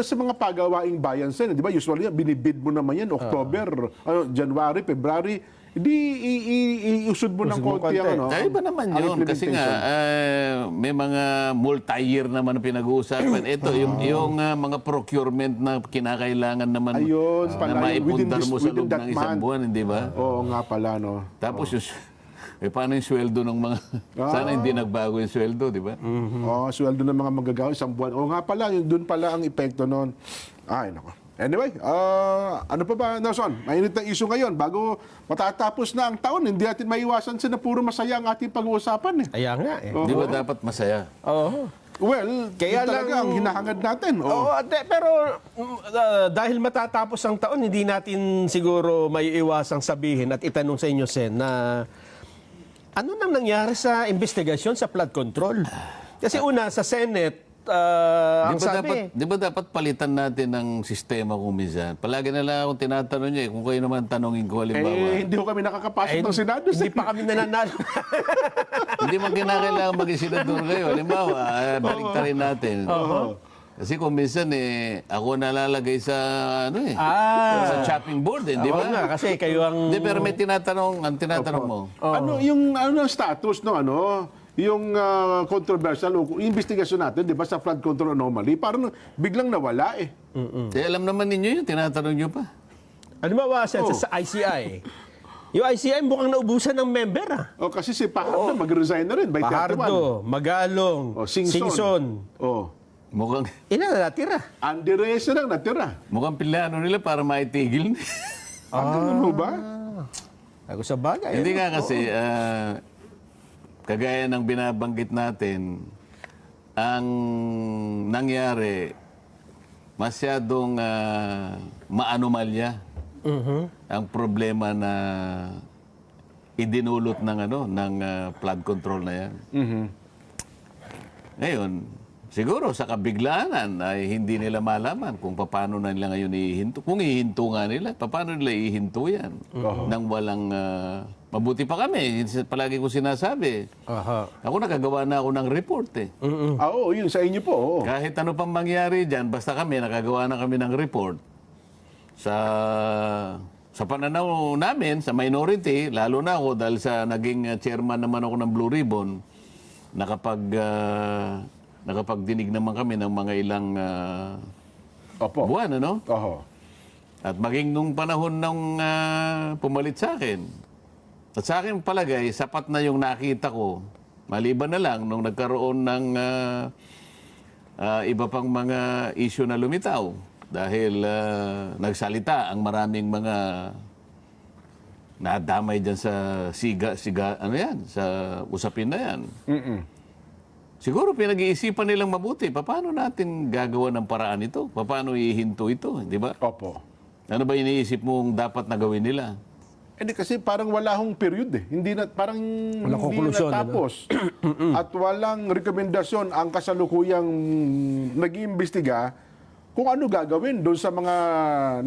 sa mga pagawaing bayan, Sen, di ba, usually binibid mo naman yan, October, January, February, Di iusod mo ng Usod mo konti ang konti. ano. Ay, iba naman ang yun. Kasi nga, may mga multi-year naman na pinag-uusapan. Ito, yung mga procurement na kinakailangan naman Ayun, na pala, maipundar mo sa within loob that ng isang month. buwan, hindi ba? Oo nga pala, no. Tapos paano yung sweldo ng mga... Sana hindi nagbago yung sweldo, di ba? Oo, sweldo ng mga manggagawa, isang buwan. Oo nga pala, doon pala ang epekto nun. Ay, nako. Anyway, ano pa ba, Nelson? Mainit na issue ngayon. Bago matatapos na ang taon, hindi natin maiwasan na puro masaya ang ating pag-uusapan. Kaya nga eh. Di ba dapat masaya? Oo. Well, Kaya yun talaga lang- ang hinahangad natin. Oo, pero dahil matatapos ang taon, hindi natin siguro may iwasang sabihin at itanong sa inyo, Sen, na ano nang nangyari sa investigasyon sa flood control? Kasi una, sa Senate, ang sabi... Di ba dapat palitan natin ng sistema kung minsan? Palagi na lang akong tinatanong niya, kung kayo naman tanongin ko, halimbawa, Hindi ko kami nakakapasok ng Senado. hindi pa kami nananalo. hindi man kinakailangan maging senador kayo. Halimbawa, baliktarin natin. Kasi kung minsan ako nalalagay sa sa chopping board, di Oo ba? nga, kasi kayo ang... Hindi, pero may ang tinatanong mo. Ano yung ang status ng yung controversial investigasyon natin, di ba, sa flood control anomaly, parang biglang nawala eh. Alam naman ninyo yun, tinatanong nyo pa. Ano ba, Sen, sa ICI? Yung ICI mukhang naubusan ng member, O kasi si Pahardo mag-resign na rin by 31. Pahardo, Magalong, Singson. Mukhang, Ilan na natira? Andy Reyes na lang natira. mukhang pilano nila para maitigil. Ganun ho ba? Ako sa bagay. Hindi nga kasi, kagaya ng binabanggit natin, ang nangyari, masyadong maanomalya ang problema na idinulot ng flood control na yan. Ngayon, siguro sa kabiglanan ay hindi nila malaman kung paano na nila ngayon ihinto. Kung ihinto nga nila, paano nila ihinto yan? Nang walang... mabuti pa kami, palagi ko sinasabi. Aha. Ako nakagawa na ako ng report eh. Oo, yun sa inyo po. Oo. Kahit ano pang mangyari dyan, basta kami, nakagawa na kami ng report. Sa pananaw namin, sa minority, lalo na ako dahil sa naging chairman naman ako ng Blue Ribbon, nakapagdinig naman kami ng mga ilang Opo. buwan, ano? Oho. At maging nung panahon nung pumalit sa akin, at sa akin palagay, sapat na yung nakita ko, maliban na lang nung nagkaroon ng iba pang mga issue na lumitaw dahil nagsalita ang maraming mga nadamay dyan sa sa usapin na yan. Siguro pinag-iisipan nilang mabuti, paano natin gagawa ng paraan ito? Paano ihinto ito, di ba? Opo. Ano ba iniisip mong dapat na gawin nila? Hindi kasi parang wala hong period eh. Hindi na parang Walang hindi konklusyon, natapos. At walang rekomendasyon ang kasalukuyang nag-iimbestiga kung ano gagawin doon sa mga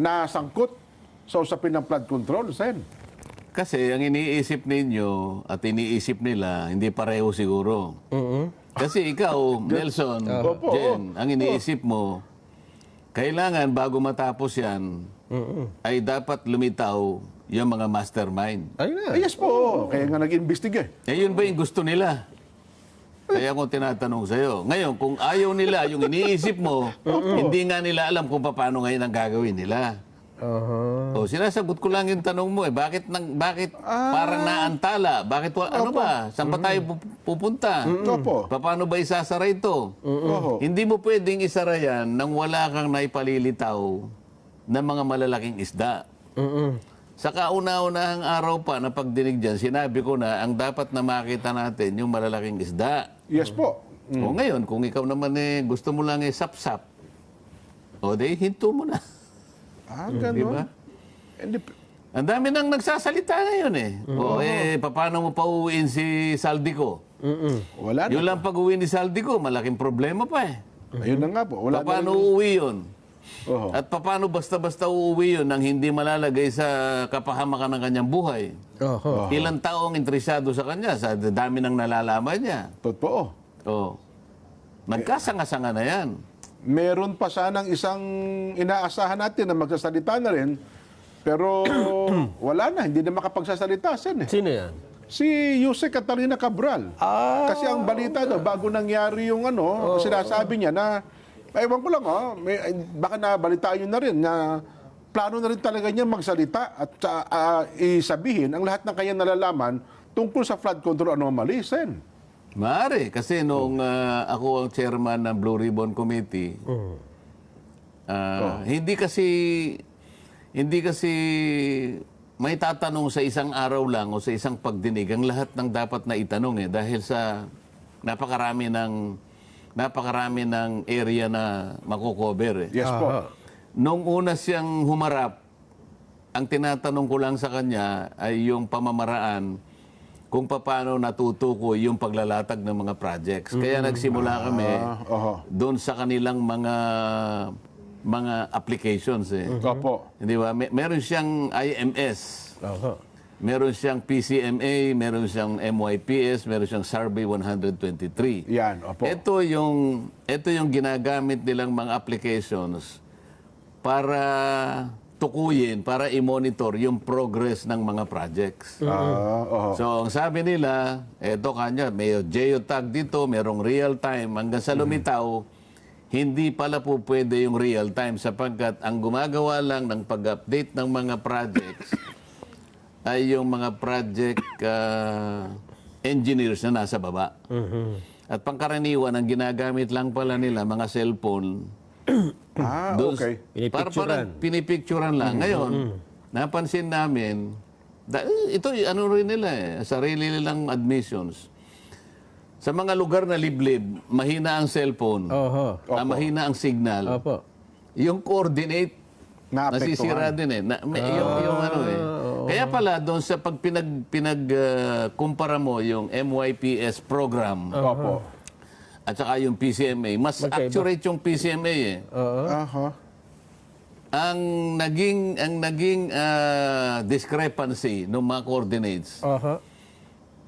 nasangkot sa usapin ng flood control, Sen. Kasi ang iniisip ninyo at iniisip nila, hindi pareho siguro. Kasi ikaw, Nelson, Opo. Jen, ang iniisip mo, kailangan bago matapos yan, ay dapat lumitaw yung mga mastermind. Ayun na. Yes po. Kaya nga nag-imbestiga. Yun ba yung gusto nila? Kaya ko tinatanong sa'yo. Ngayon, kung ayaw nila, yung iniisip mo, hindi nga nila alam kung paano ngayon ang gagawin nila. O, sinasagot ko lang yung tanong mo bakit parang naantala? Bakit ano ba? Saan ba tayo pupunta? Opo. Paano ba isasara ito? Oho. Hindi mo pwedeng isara yan nang wala kang naipalilitaw ng mga malalaking isda. Sa kauna-unahang araw pa na pagdinig dyan, sinabi ko na ang dapat na makita natin yung malalaking isda. Yes po. O ngayon, kung ikaw naman gusto mo lang sap-sap, o di hinto mo na. Ganun. Diba? Hindi, Ang dami nang nagsasalita ngayon O paano mo pa uuwiin si Saldico? wala na. Yun lang pag-uwi ni Saldico, malaking problema pa Ayun na nga po. Wala Paano na rin. uuwi yun? Oho. At paano basta-basta uuwi yun nang hindi malalagay sa kapahamakan ng kanyang buhay? Oho. Ilang tao ang interesado sa kanya sa dami ng nalalaman niya. Totoo. Nagkasanga-sanga na yan. Meron pa sanang isang inaasahan natin na magsasalita na rin Pero wala na, hindi na makapagsasalita, Sen. Sino yan? Si Yusek Catalina Cabral. Kasi ang balita daw, bago nangyari yung sinasabi niya na, ewan ko lang, baka nabalitaan nyo na rin na plano na rin talaga niya magsalita at isabihin ang lahat ng kanyang nalalaman tungkol sa flood control anomaly, Sen. Maaari, kasi nung ako ang chairman ng Blue Ribbon Committee, hindi kasi may tatanong sa isang araw lang o sa isang pagdinig ang lahat ng dapat na itanong dahil sa napakarami ng area na makocover. Yes po. Nung una siyang humarap, ang tinatanong ko lang sa kanya ay yung pamamaraan kung paano natutukoy yung paglalatag ng mga projects. Kaya nagsimula kami doon sa kanilang mga applications. Opo. Hindi ba? Meron siyang IMS. Meron siyang PCMA, meron siyang MYPS, meron siyang Survey 123. Yan, opo. Ito yung ginagamit nilang mga applications para tukuyin, para i-monitor yung progress ng mga projects. So, ang sabi nila, eto kanya, may geotag dito, merong real time, hanggang sa lumitaw, hindi pala po pwede yung real time sapagkat ang gumagawa lang ng pag-update ng mga projects ay yung mga project engineers na nasa baba. At pangkaraniwan, ang ginagamit lang pala nila mga cellphone. Okay. Parang pinipicturan lang. Ngayon, napansin namin, ito ano rin nila sarili nilang admissions. Sa mga lugar na liblib, mahina ang cellphone, mahina ang signal. Yung coordinate, nasisira din Kaya pala, doon sa pag pinagkumpara mo yung MYPS program, at saka yung PCMA, mas accurate yung PCMA Ang naging discrepancy ng mga coordinates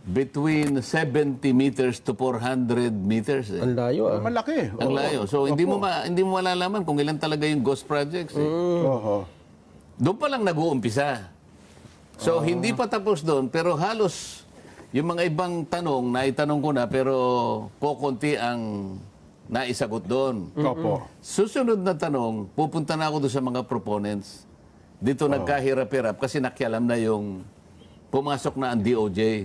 between 70 meters to 400 meters. Ang layo Malaki. Ang layo. So hindi mo malalaman kung ilan talaga yung ghost projects. Doon pa lang nag-uumpisa. So hindi pa tapos doon, pero halos yung mga ibang tanong, naitanong ko na, pero kokonti ang naisagot doon. Susunod na tanong, pupunta na ako doon sa mga proponents. Dito nagkahirap-hirap kasi nakialam na yung pumasok na ang DOJ.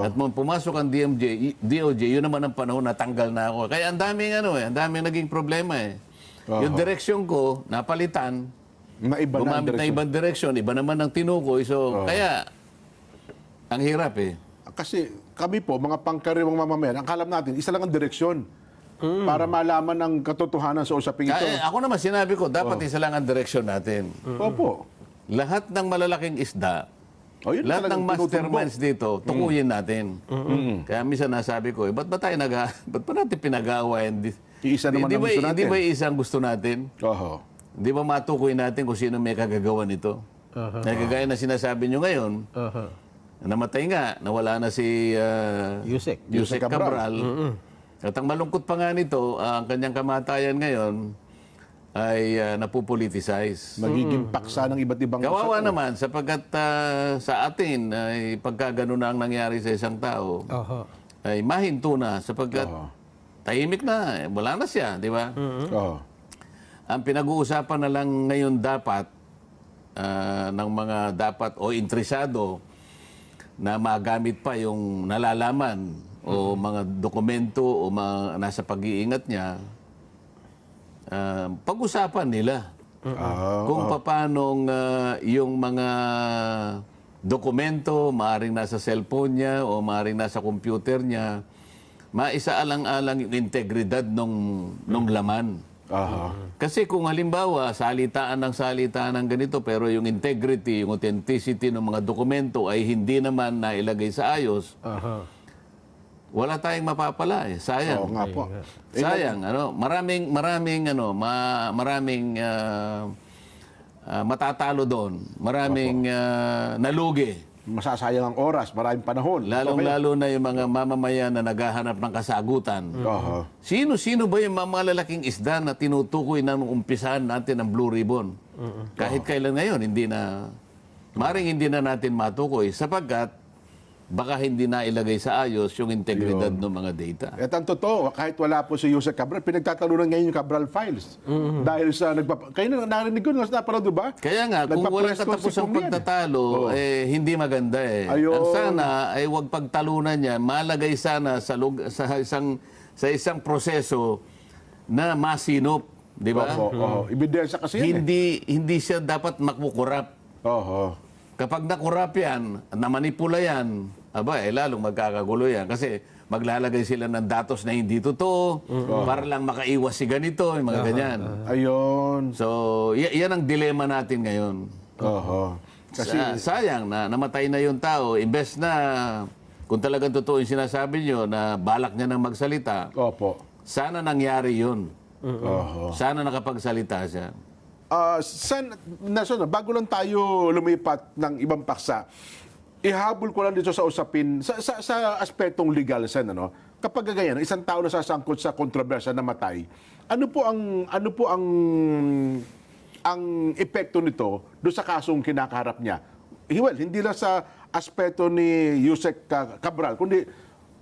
At nung pumasok ang DOJ, yun naman ang panahon na tanggal na ako. Kaya ang daming naging problema Yung direksyon ko, napalitan, gumamit na ibang direksyon, iba naman ang tinukoy. So, kaya, ang hirap Kasi kami po, mga pangkaraniwang mamamayan, ang kalam natin, isa lang ang direksyon para malaman ang katotohanan sa usaping ito. Ako naman sinabi ko, dapat isa lang ang direksyon natin. Opo. Lahat ng malalaking isda, Yun lahat ng talagang masterminds dito, tukuyin natin. Kaya minsan nasabi ko, ba't ba natin pinag-aawayan? Iisa naman ang gusto natin. Hindi ba isang gusto natin? Hindi ba matukoy natin kung sino may kagagawa nito? Nagagaya na sinasabi nyo ngayon, namatay nga, nawala na si Yusek Cabral. At ang malungkot pa nga nito, ang kanyang kamatayan ngayon ay napupoliticize. Magiging paksa ng iba't ibang Kawawa naman sapagkat sa atin ay pagka gano'n na ang nangyari sa isang tao, ay mahinto na sapagkat tahimik na, wala na siya, di ba? Ang pinag-uusapan na lang ngayon dapat ng mga dapat o interesado na magamit pa yung nalalaman o mga dokumento o mga nasa pag-iingat niya, pag-usapan nila kung paano yung mga dokumento, maaaring nasa cellphone niya o maaaring nasa computer niya, maisaalang-alang yung integridad nung laman. Kasi kung halimbawa, salitaan ng ganito, pero yung integrity, yung authenticity ng mga dokumento ay hindi naman nailagay sa ayos, wala tayong mapapala Sayang. Oo nga po. Sayang, maraming matatalo doon. Maraming nalugi masasayang ang oras, maraming panahon. Lalong-lalo na yung mga mamamayan na naghahanap ng kasagutan. Oho. Sino-sino ba yung mga malalaking isda na tinutukoy na nung umpisahan natin ng Blue Ribbon? Kahit kailan ngayon, maring hindi na natin matukoy sapagkat baka hindi na ilagay sa ayos yung integridad ng mga data. At ang totoo, kahit wala po si Yusek Cabral, pinagtatalunan ngayon yung Cabral Files. Dahil sa kayo na narinig ko, napanood ba? Kaya nga, kung walang Nagpa-press con si katapusang Pumien. pagtatalo, hindi maganda eh. Ayun. Ang sana ay huwag pagtalunan niya, malagay sana sa isang proseso na masinop, di ba? Oho. Ebidensya kasi yan Hindi siya dapat makukurap. Oho. Kapag nakurap yan, namanipula yan, lalong magkakagulo yan. Kasi maglalagay sila ng datos na hindi totoo para lang makaiwas si ganito, yung mga ganyan. Ayun. So, yan ang dilema natin ngayon. Oho. Kasi, Sayang na namatay na yung tao. Imbes na, kung talagang totoo yung sinasabi nyo, na balak niya nang magsalita, opo. sana nangyari yun. Oho. Sana nakapagsalita siya. Bago lang tayo lumipat ng ibang paksa, ihabol ko lang dito sa usapin, sa aspetong legal, Sen, ano? Kapag ganyan, isang tao na sasangkot sa kontrobersya na matay, ano po ang epekto nito doon sa kasong kinakaharap niya? Well, hindi lang sa aspeto ni Yusek Cabral, kundi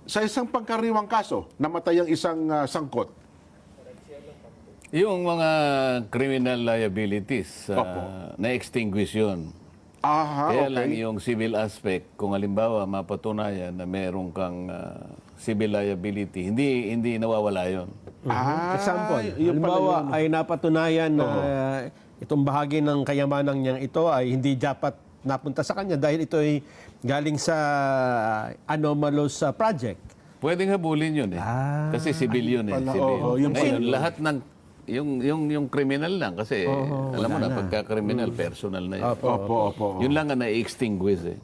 sa isang pangkaraniwang kaso, namatay ang isang sangkot. Yung mga criminal liabilities, Opo. na-extinguish yun. Aha, Kaya okay. lang yung civil aspect, kung halimbawa mapatunayan na meron kang civil liability, hindi nawawala yun. Example, yun pala halimbawa yun. ay napatunayan na itong bahagi ng kayamanan niyang ito ay hindi dapat napunta sa kanya dahil ito ay galing sa anomalous project. Pwedeng habulin yun eh. Kasi civil yun eh. pala, Civil. oo, yung Ngayon, pala. lahat ng yung criminal lang kasi alam mo na pagka-criminal personal na yun. Opo. Yun lang ang na-extinguish eh.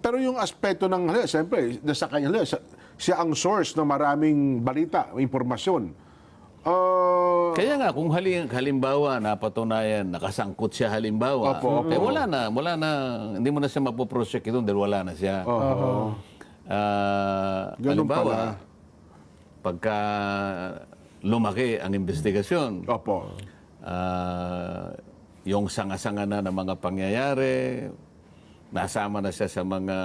Pero yung aspeto ng, siyempre, nasa kanya, siya ang source ng maraming balita, impormasyon. Kaya nga kung halimbawa napatunayan nakasangkot siya halimbawa, Opo. wala na hindi mo na siya mapoprosecute doon dahil wala na siya. Ganun Halimbawa, pala. pagka lumaki ang investigasyon, Opo. yung sanga-sanga na ng mga pangyayari, nasama na siya sa mga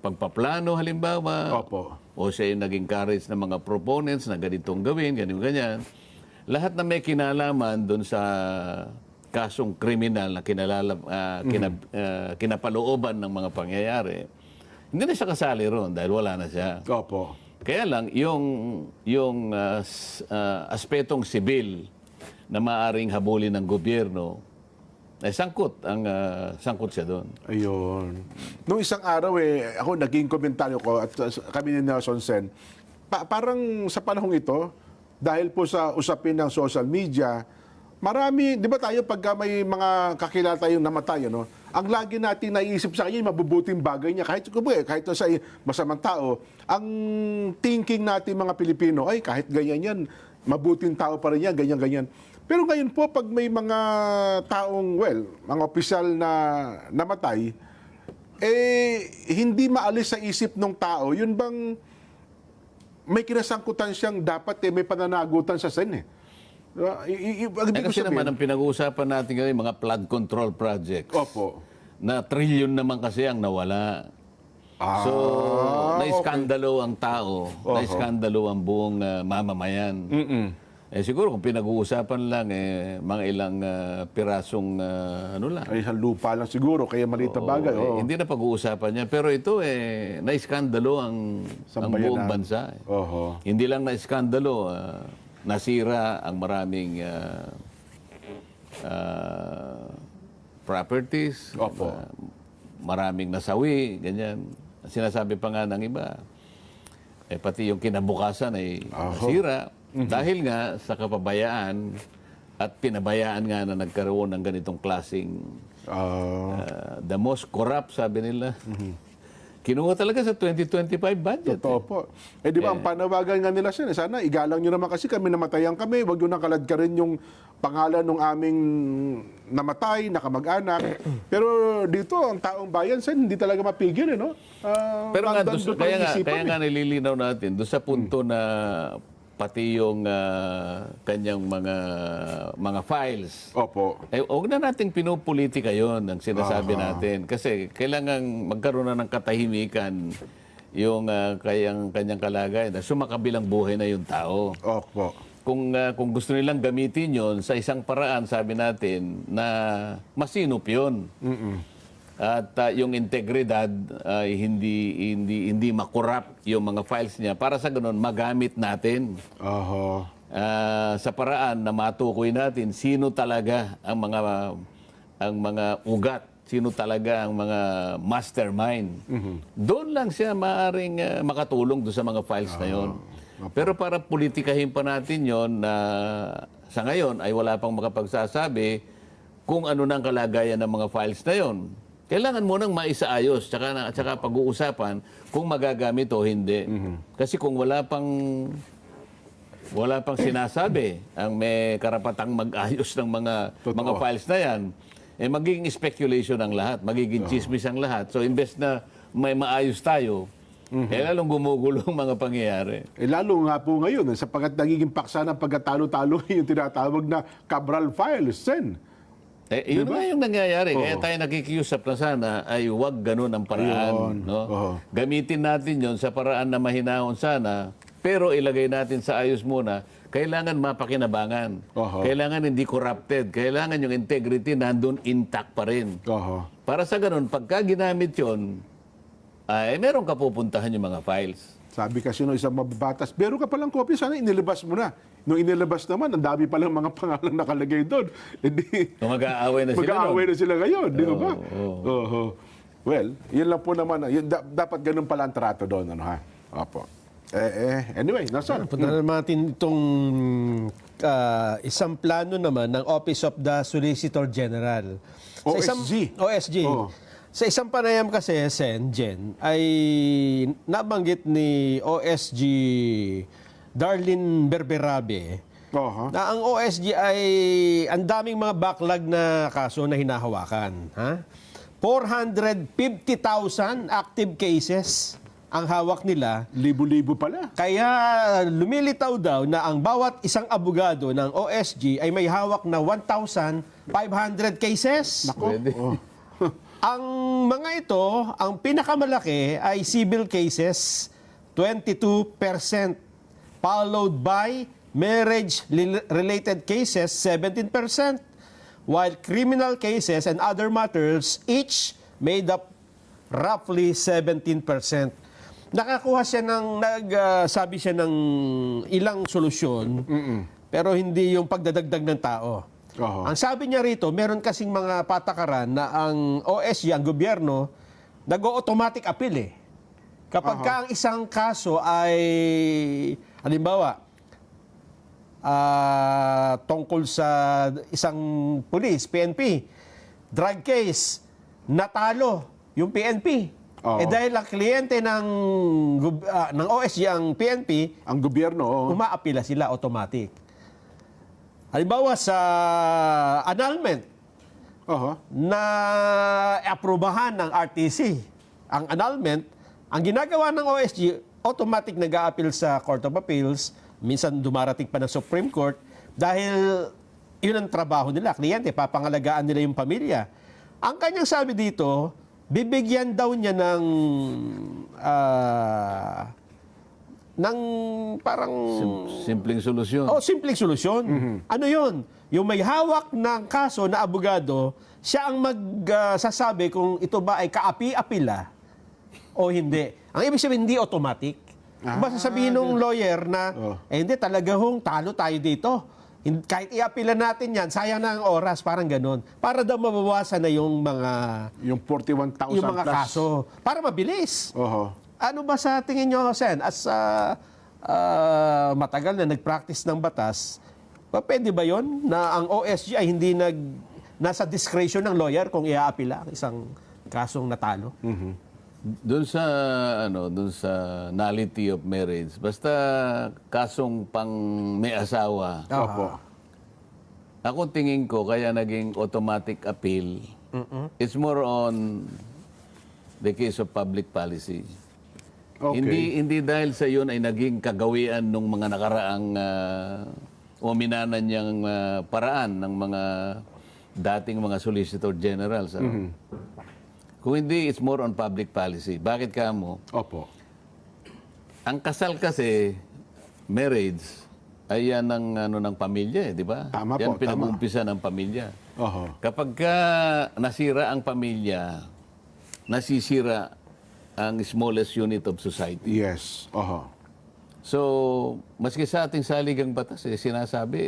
pagpaplano halimbawa, Opo. o siya yung naging courage ng mga proponents na ganitong gawin, ganyan. Lahat na may kinalaman doon sa kasong kriminal na kinapalooban ng mga pangyayari, hindi na siya kasali ron dahil wala na siya. Opo. Kaya lang, yung aspetong sibil na maaring habulin ng gobyerno, ay sangkot siya doon. Ayun. Nung isang araw ako naging komentaryo ko at kami ni Nelson Sen, parang sa panahong ito, dahil po sa usapin ng social media, marami, di ba tayo pagka may mga kakilala tayong namatay, ano, ang lagi natin naiisip sa kanya yung mabubuting bagay niya. Kahit sa masamang tao, ang thinking natin mga Pilipino, ay kahit ganyan yan, mabuting tao pa rin yan, ganyan-ganyan. Pero ngayon po, pag may mga taong, mga opisyal na namatay, hindi maalis sa isip ng tao, yun bang may kinasangkutan siyang dapat may pananagutan sa Sen Kasi naman ang pinag-uusapan natin ngayon, mga flood control projects. Opo. Na trilyon naman kasi ang nawala. So, naiskandalo ang tao, naiskandalo ang buong mamamayan. Siguro kung pinag-uusapan lang, mga ilang pirasong lang. Ay, lupa lang siguro, kaya maliit na bagay. Hindi na pag-uusapan yan. Pero ito, naiskandalo ang buong bansa. Oho. Hindi lang naiskandalo, nasira ang maraming properties. Opo. Maraming nasawi, ganyan. Sinasabi pa nga ng iba, pati yung kinabukasan ay nasira. Dahil nga sa kapabayaan at pinabayaan nga na nagkaroon ng ganitong klaseng the most corrupt, sabi nila. Kinuha talaga sa 2025 budget. Totoo po. Eh di ba, ang panawagan nga nila siya, sana igalang nyo naman kasi kami namatayan kami, wag nyo nakalad ka rin yung pangalan ng aming namatay, nakamag-anak. Pero dito, ang taong bayan, sen, hindi talaga mapigil, no? Pero nga, doon pa kaya isipan, nga nililinaw natin, doon sa punto na pati yung kanyang mga files. Opo. Eh, huwag na nating pinupolitika yon ang sinasabi natin. Kasi kailangan magkaroon na ng katahimikan yung kanyang kalagayan. Sumakabilang buhay na yung tao. Opo. Kung gusto nilang gamitin yon sa isang paraan, sabi natin, na masinop yun. At yung integridad ay hindi makorrupt yung mga files niya para sa ganun magamit natin. Oho. Sa paraan na matukoy natin sino talaga ang mga ugat, sino talaga ang mga mastermind. Doon lang siya maaring makatulong doon sa mga files na yon. Pero para politikahin pa natin yon na sa ngayon ay wala pang makapagsasabi kung ano nang kalagayan ng mga files na yon. Kailangan mo nang maisaayos tsaka pag-uusapan kung magagamit o hindi. Kasi kung wala pang sinasabi ang may karapatang mag-ayos ng mga files na yan, eh magiging speculation ang lahat, magiging chismis ang lahat. So imbes na may maayos tayo, eh lalong gumugulo ang mga pangyayari. Eh lalo nga po ngayon, sapagkat nagiging paksa ng pagkatalo-talo yung tinatawag na Cabral Files, sen. Yun nga yung nangyayari. Kaya tayo nakikiusap na sana ay huwag ganun ang paraan. No? Gamitin natin yon sa paraan na mahinahon sana, pero ilagay natin sa ayos muna. Kailangan mapakinabangan. Kailangan hindi corrupted. Kailangan yung integrity nandun intact pa rin. Para sa ganun, pagka ginamit yon, ay meron ka pupuntahan yung mga files. Sabi kasi nung isang mababatas, meron ka palang kopya, sana inilabas mo na. Nung inilabas naman, ang dami palang mga pangalan nakalagay doon. Hindi. Mag-aaway na sila. Mag-aaway na sila ngayon, di ba? Well, yun lang po naman. Dapat ganun pala ang trato doon, ano ha? Opo. Anyway, nasa. Punta naman natin itong isang plano naman ng Office of the Solicitor General. OSG. OSG. Sa isang panayam kasi, Jen, ay nabanggit ni OSG Darlene Berberabe na ang OSG ay ang daming mga backlog na kaso na hinahawakan. 450,000 active cases ang hawak nila. Libo-libo pala. Kaya lumilitaw daw na ang bawat isang abogado ng OSG ay may hawak na 1,500 cases. Nako. Ang mga ito, ang pinakamalaki ay civil cases, 22%, followed by marriage-related cases, 17%, while criminal cases and other matters each made up roughly 17%. Nakakuha siya sabi siya ng ilang solusyon, pero hindi yung pagdadagdag ng tao. Ang sabi niya rito, meron kasing mga patakaran na ang OSG, ang gobyerno, nag-automatic appeal . Kapag ka ang isang kaso ay, halimbawa, tungkol sa isang pulis, PNP, drug case, natalo yung PNP. Dahil ang kliyente ng OSG, ang PNP, ang gobyerno, umaapila sila automatic. Halimbawa sa annulment na aprobahan ng RTC, ang annulment, ang ginagawa ng OSG, automatic nag-a-appeal sa Court of Appeals, minsan dumarating pa ng Supreme Court, dahil yun ang trabaho nila. Kliyente, papangalagaan nila yung pamilya. Ang kanyang sabi dito, bibigyan daw niya ng parang simpleng solusyon. Simpleng solusyon. Ano 'yon? Yung may hawak ng kaso na abogado, siya ang magsasabi kung ito ba ay kaapi-apila o hindi. Ang ibig sabihin, hindi automatic. Basta sabihin ng lawyer na, hindi, talaga talo tayo dito. Kahit i-apila natin yan, sayang na ang oras, parang ganun. Para daw mabawasan na yung mga... Yung 41,000 yung mga plus. kaso. Para mabilis. Oho. Ano ba sa tingin nyo, Sen? As matagal na nag-practice ng batas, pwede ba yon na ang OSG ay hindi nasa discretion ng lawyer kung i-aapila ang isang kasong natalo? Doon sa nullity of marriage, basta kasong pang may asawa, Opo. ako tingin ko kaya naging automatic appeal. It's more on the case of public policy. Okay. Hindi dahil sa yun ay naging kagawian ng mga nakaraang uminanan niyang paraan ng mga dating mga solicitor generals. Kung hindi, it's more on public policy. Bakit ka mo? Opo. Ang kasal kasi, marriage, ay yan ng pamilya, di ba? Tama yan po, pinag-umpisa ng pamilya. Oho. Kapag ka nasira ang pamilya, nasisira ang smallest unit of society. Yes. Oho. So, maski sa ating saligang batas, sinasabi,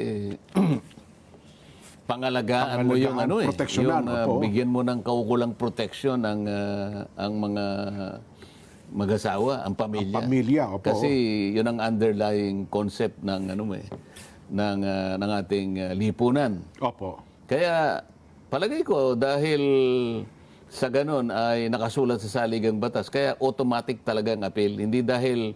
pangalagaan mo yung proteksyonan, opo. bigyan mo ng kaukulang proteksyon ang mga mag-asawa, ang pamilya. Ang pamilya, opo. Kasi yun ang underlying concept ng ng ating lipunan. Opo. Kaya palagay ko dahil sa ganun ay nakasulat sa saligang batas, kaya automatic talaga ang appeal. Hindi dahil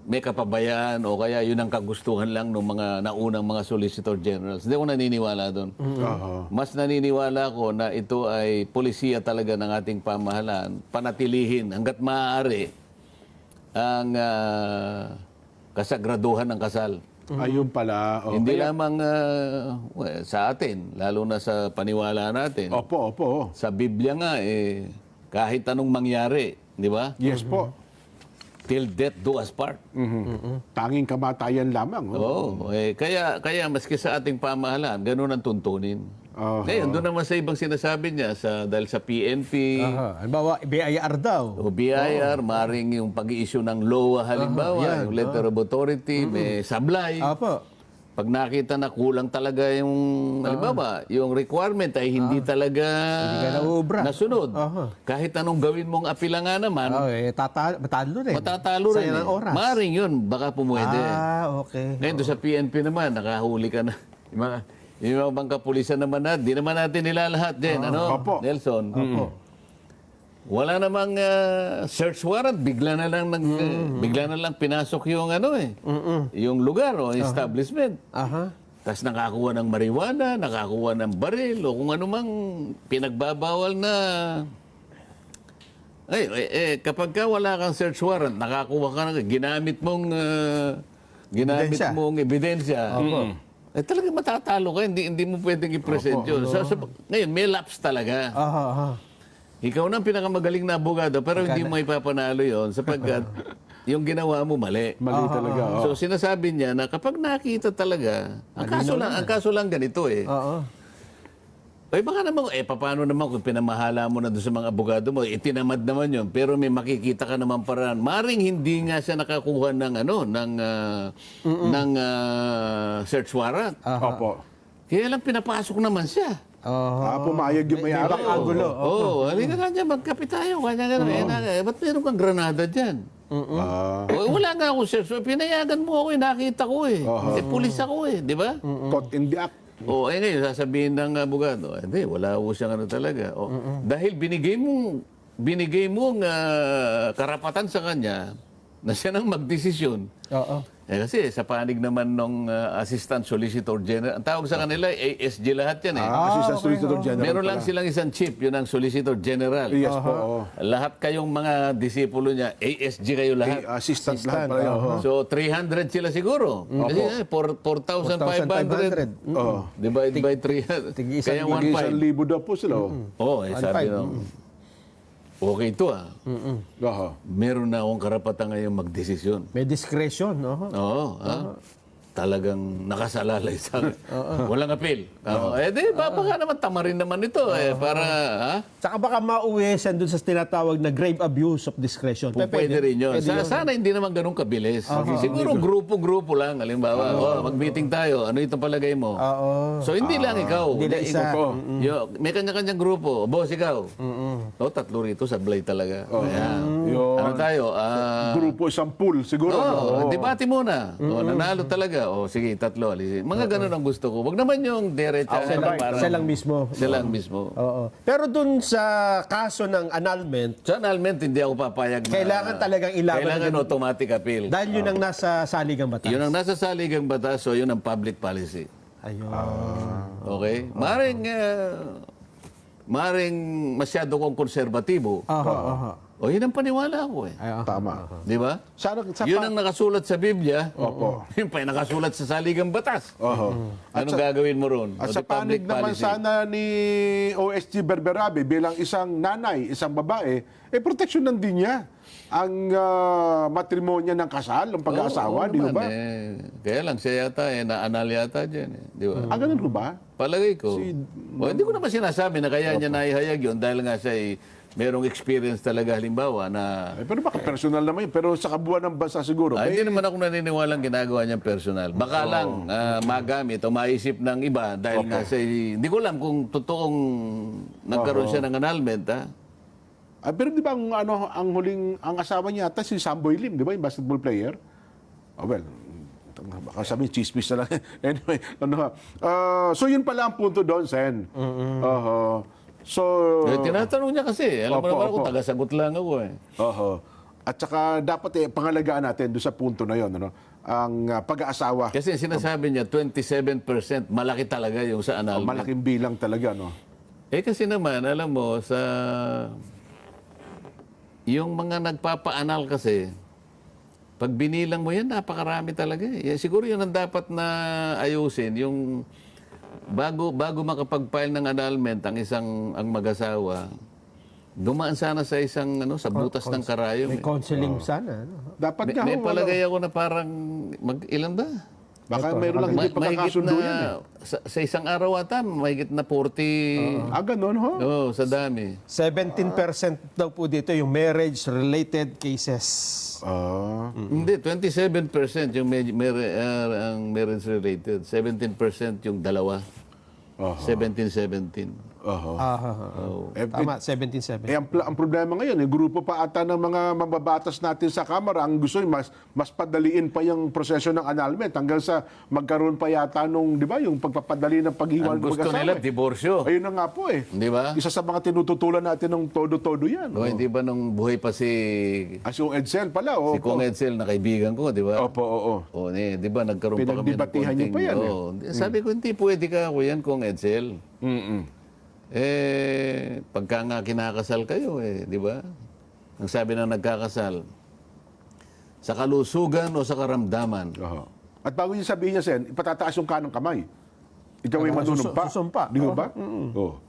may kapabayaan o kaya yun ang kagustuhan lang ng mga naunang mga solicitor generals. Hindi ako naniniwala doon. Oho. Mas naniniwala ko na ito ay polisiya talaga ng ating pamahalaan, panatilihin hanggat maaari ang kasagraduhan ng kasal. Ayun pala. Oh. Hindi lamang sa atin, lalo na sa paniwala natin. Opo, opo. Sa Biblia nga, kahit anong mangyari, di ba? Yes po. Till death do us part. Tanging kamatayan lamang. Oo. Kaya maski sa ating pamahalaan, ganun ang tuntunin. Oho. Ngayon, doon naman sa ibang sinasabi niya, dahil sa PNP, Halimbawa, BIR daw. o BIR, maring yung pag-i-issue ng LOA halimbawa, yung letter of authority, may sablay. Apo. Pag nakita na kulang talaga yung, halimbawa, yung requirement ay hindi talaga ka nauubra. nasunod. Kahit anong gawin mong apila nga naman, Matalo rin. matatalo rin. Sayang ang oras. Maring yun, baka pumwede. Okay. Ngayon, doon sa PNP naman, nakahuli ka na. Yung mga bangkapulisan naman natin, di naman natin nilalahat din, Opo. Nelson? Wala namang search warrant, bigla na lang pinasok yung yung lugar o establishment. Tapos nakakuha ng marijuana, nakakuha ng baril o kung ano mang pinagbabawal na. Kapag ka wala kang search warrant, nakakuha ka ng ginamit mong ebidensya. Talaga matatalo ka, hindi mo pwedeng i-present yun. Ngayon, may lapse talaga. Ikaw na ang pinakamagaling na abogado, pero hindi mo ipapanalo yon sapagkat yung ginawa mo mali. Mali talaga. So sinasabi niya na kapag nakita talaga, ang kaso lang ganito baka naman, paano naman kung pinamahala mo na doon sa mga abogado mo, itinamad naman yun, pero may makikita ka naman paraan. Maring hindi nga siya nakakuha ng search warrant. Opo. Kaya lang pinapasok naman siya. Pumayag yung may-ari. Kagulo. Halika nga dyan, magkape tayo. Kanya ba't meron kang granada dyan? Wala nga ako, sir. So, pinayagan mo ako, nakita ko pulis ako di ba? Caught in the act. Ngayon, sasabihin ng abogado, hindi, wala ko siyang talaga. Dahil binigay mo ang karapatan sa kanya na siya nang magdesisyon. Kasi sa panig naman ng Assistant Solicitor General, ang tawag sa kanila, ASG lahat yan Assistant Solicitor General. Meron lang pala. silang isang chief, yun ang Solicitor General. Yes po. Lahat kayong mga disipulo niya, ASG kayo lahat. Assistant lahat pala yun. So 300 sila siguro. Kasi 4,500 divide by 300. Kaya Mag-isang 1,500. libo daw po sila. Sabi nung, okay ito Oho. meron na akong karapatan ngayon magdesisyon. May discretion. Talagang nakasalalay sa akin. Walang appeal. Baka naman tama rin naman ito. Para, Saka baka mauwi siya doon sa tinatawag na grave abuse of discretion. pwede rin yun. Sana hindi naman ganun kabilis. Siguro grupo-grupo lang. Halimbawa, mag-meeting tayo. Ano itong palagay mo? So, hindi lang ikaw. Hindi lang isa. May kanya-kanyang grupo. Boss, ikaw. Tatlo rito, sablay talaga. Yun. Ano tayo? Grupo, isang pool, siguro. Oo, no? debate muna. O, nanalo talaga. O, sige, tatlo. Alisin. Mga ganun ang gusto ko. Wag naman yung derecha. Siya lang mismo. Sila lang mismo. Oo. Pero dun sa kaso ng annulment, Sa annulment, hindi ako papayag na... Kailangan talagang ilaban Kailangan na- automatic appeal. dahil yun ang nasa saligang batas. Yun ang nasa saligang batas, so yun ang public policy. Ayun. Okay? Maring masyado kong konserbatibo. Aha, aha. O, yun ang paniwala ko eh. Tama. Di ba? Sa Yun ang nakasulat sa Biblia. Opo. Yun pa yung nakasulat sa saligang batas. Oho. Anong gagawin mo ron? At O, sa the public panig naman policy. sana ni OSG Berberabe bilang isang nanay, isang babae, proteksyon ng din niya ang matrimonya ng kasal, ng pag-aasawa, Oo di naman, ba? Kaya lang siya yata, na-anal yata dyan. Di ba? Ganun ho ba? Palagay ko. Hindi ko naman sinasabi na kaya niya naihayag yun dahil nga siya ay merong experience talaga halimbawa na... Pero baka personal naman yun. Pero sa kabuuan ng bansa siguro. Hindi naman ako naniniwalang ginagawa niyang personal. Baka lang magamit o maisip ng iba dahil nga siya... Hindi ko alam kung totoong nagkaroon siya ng annulment, ha? Pero di ba ang huling, ang asawa niya ata si Samboy Lim, di ba? Yung basketball player? Well, baka sabihin, chismis na lang. Anyway, so yun pala ang punto doon, Sen. So, Tinatanong niya kasi. Alam mo Opo, naman ako, opo. taga-sagot lang ako eh. At saka dapat pangalagaan natin doon sa punto na yon, ang pag-aasawa. Kasi sinasabi niya, 27%, malaki talaga yung sa annulment. Malaking bilang talaga, no? Kasi naman, alam mo, yung mga nagpapa-anal kasi, pag binilang mo yan, napakarami talaga eh. Siguro yun ang dapat na ayusin, yung bago makapag-file ng annulment ang mag-asawa, dumaan sana sa isang sa butas ng karayom. May counseling sana. Ano? Dapat nga May ho, palagay ako na parang ilan ba? baka mayroon lang hindi pagkakasundo yan. Sa isang araw ata, mahigit na 40. Ganun ho? Oo, sa dami. 17% daw po dito yung marriage-related cases. Hindi, 27% yung ang marriage related. 17% yung dalawa. 17-17. Tama, 17-7. Ang problema ngayon, grupo pa ata ng mga mababatas natin sa Kamara ang gusto mas padaliin pa yung proseso ng annulment hanggang sa magkaroon pa yata nung, di ba, yung pagpapadali ng paghiwalay Ang ng gusto mag-asawa. nila, diborsyo. Ayun na nga po eh. Di ba? Isa sa mga tinututulan natin ng todo-todo yan. O, hindi ba nung buhay pa si Yung Edsel pala. si Kong Edsel na kaibigan ko, di ba? Opo, oo. O, di ba, nagkaroon pa kami ng Pinagdebatihan niyo pa yan, eh. Oo. Sabi ko, hindi pwede ka ako yan, Kong Edsel. Pagka nga kinakasal kayo, di ba? Ang sabi ng nagkakasal, sa kalusugan o sa karamdaman. At bago niya sabihin niya, Sen, ipatataas yung kanang kamay. Ikaw ay manunumpa. susumpa. Di ba? Oo.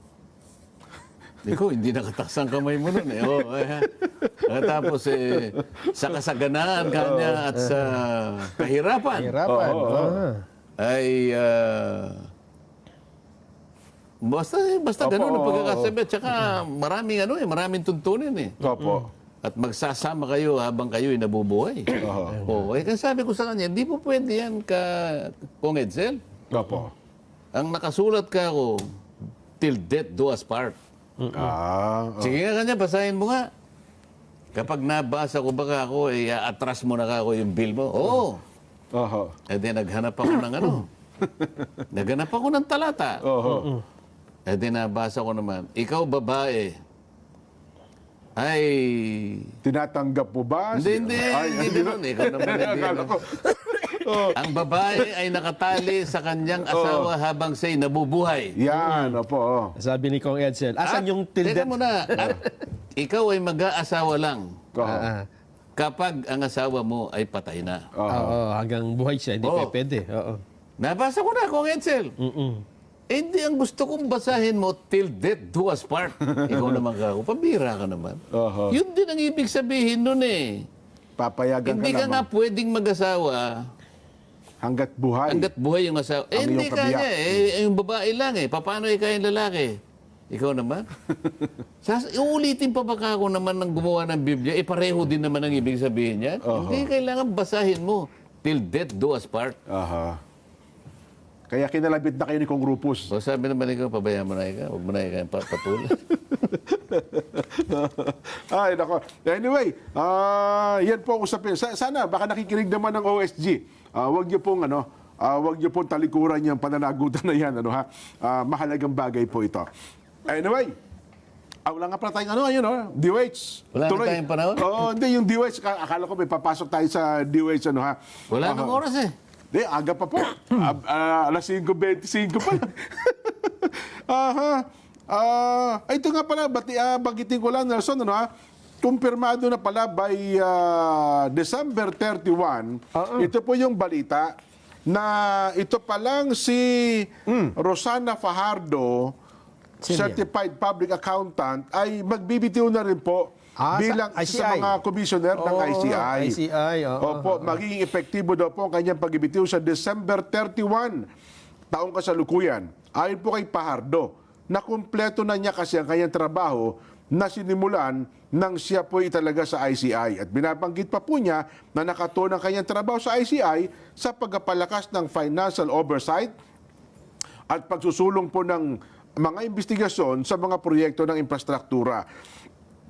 Ikaw, hindi nakataas ang kamay mo nun eh. Tapos sa kasaganaan kanya at sa kahirapan Hirapan. ay basta ganun ang pagkakasabi. Tsaka maraming tuntunin eh. Opo. At magsasama kayo habang kayo ay nabubuhay. Kasi sabi ko sa kanya, hindi po pwede yan Kong Edsel. Opo. Ang nakasulat ka ako, till death do us part. Sige nga kanya, basahin mo nga. Kapag nabasa ko baka ako, atras mo na ako yung bill mo. Oo. Naghanap ako ng naghanap ako ng talata. Nabasa ko naman, ikaw babae, ay... Tinatanggap mo ba? Hindi naman. Ikaw naman hindi. Ang babae ay nakatali sa kanyang asawa habang siya'y nabubuhay. Yan, opo. Sabi ni Kong Edsel, asan yung till Teka death? muna. At ikaw ay mag-aasawa lang Oo. kapag ang asawa mo ay patay na. Oo, hanggang buhay siya, hindi Oo. pwede. Oo. Nabasa ko na, Kong Edsel. Hindi, ang gusto kong basahin mo, till death do us part. Ikaw naman ako, pabira ka naman. Yun din ang ibig sabihin nun eh. Papayagan Hindi ka ka nga naman. pwedeng mag-asawa Hanggat buhay. hanggat buhay yung asawa. Ang Hindi iyong kabiyak. kanya yung babae lang eh. Paano ikaw yung lalaki? Ikaw naman? Uulitin pa baka ako naman ng gumawa ng Biblia, pareho din naman ang ibig sabihin niyan. Hindi kailangan basahin mo, till death do us part. Kaya kinalabit na kayo ni Kong Rupus. So sabi naman ikaw, pabayaan mo na ikaw, huwag mo na ikaw patuloy. Ay, nako. Anyway, yan po ang usapin. Sana, baka nakikinig naman ng OSG. Huwag niyo pong, huwag niyo pong talikuran yung pananagutan na yan. Mahalagang bagay po ito. Anyway, wala nga pala tayong ayun, DOH. Wala na tayong panahon? Oo, hindi, yung DOH, akala ko may papasok tayo sa DOH, Wala nang oras eh. Hindi, aga pa po. Alas 5:25 pa lang. Ito nga pala, banggitin ko lang, Nelson, kumpirmado na pala by December 31, ito po yung balita na ito pa lang si Rosana Fajardo, Certified Public Accountant, ay magbibitiw na rin po bilang sa sa ICI. mga commissioner ng ICI. ICI, oo. Opo, magiging epektibo daw po ang kanyang pagbibitiw sa December 31, taong kasalukuyan. Ayon po kay Fajardo, na kumpleto na niya kasi ang kanyang trabaho na sinimulan nang siya po italaga sa ICI. At binabanggit pa po niya na nakatuon ang kanyang trabaho sa ICI sa pagpapalakas ng financial oversight at pagsusulong po ng mga investigasyon sa mga proyekto ng infrastruktura.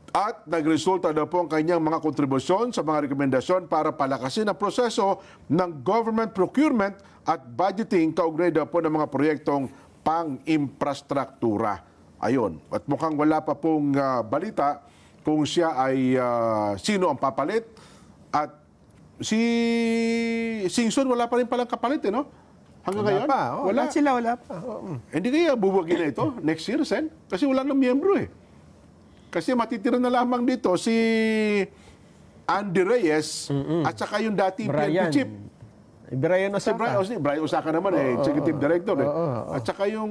At nagresulta daw po ang kanyang mga kontribusyon sa mga rekomendasyon para palakasin ang proseso ng government procurement at budgeting kaugnay daw po ng mga proyektong pang-infrastruktura. Ayun. At mukhang wala pa pong balita kung siya ay sino ang papalit. At si Singson wala pa rin palang kapalit, no? Hanggang Wala ngayon? pa. Wala sila, wala pa. Hindi kaya buwagin na ito next year, Sen? Kasi wala nang miyembro eh. Kasi matitira na lamang dito si Andy Reyes at saka yung dati PNP chief. Brian Si Osaka. Brian Osaka naman executive director eh. At saka yung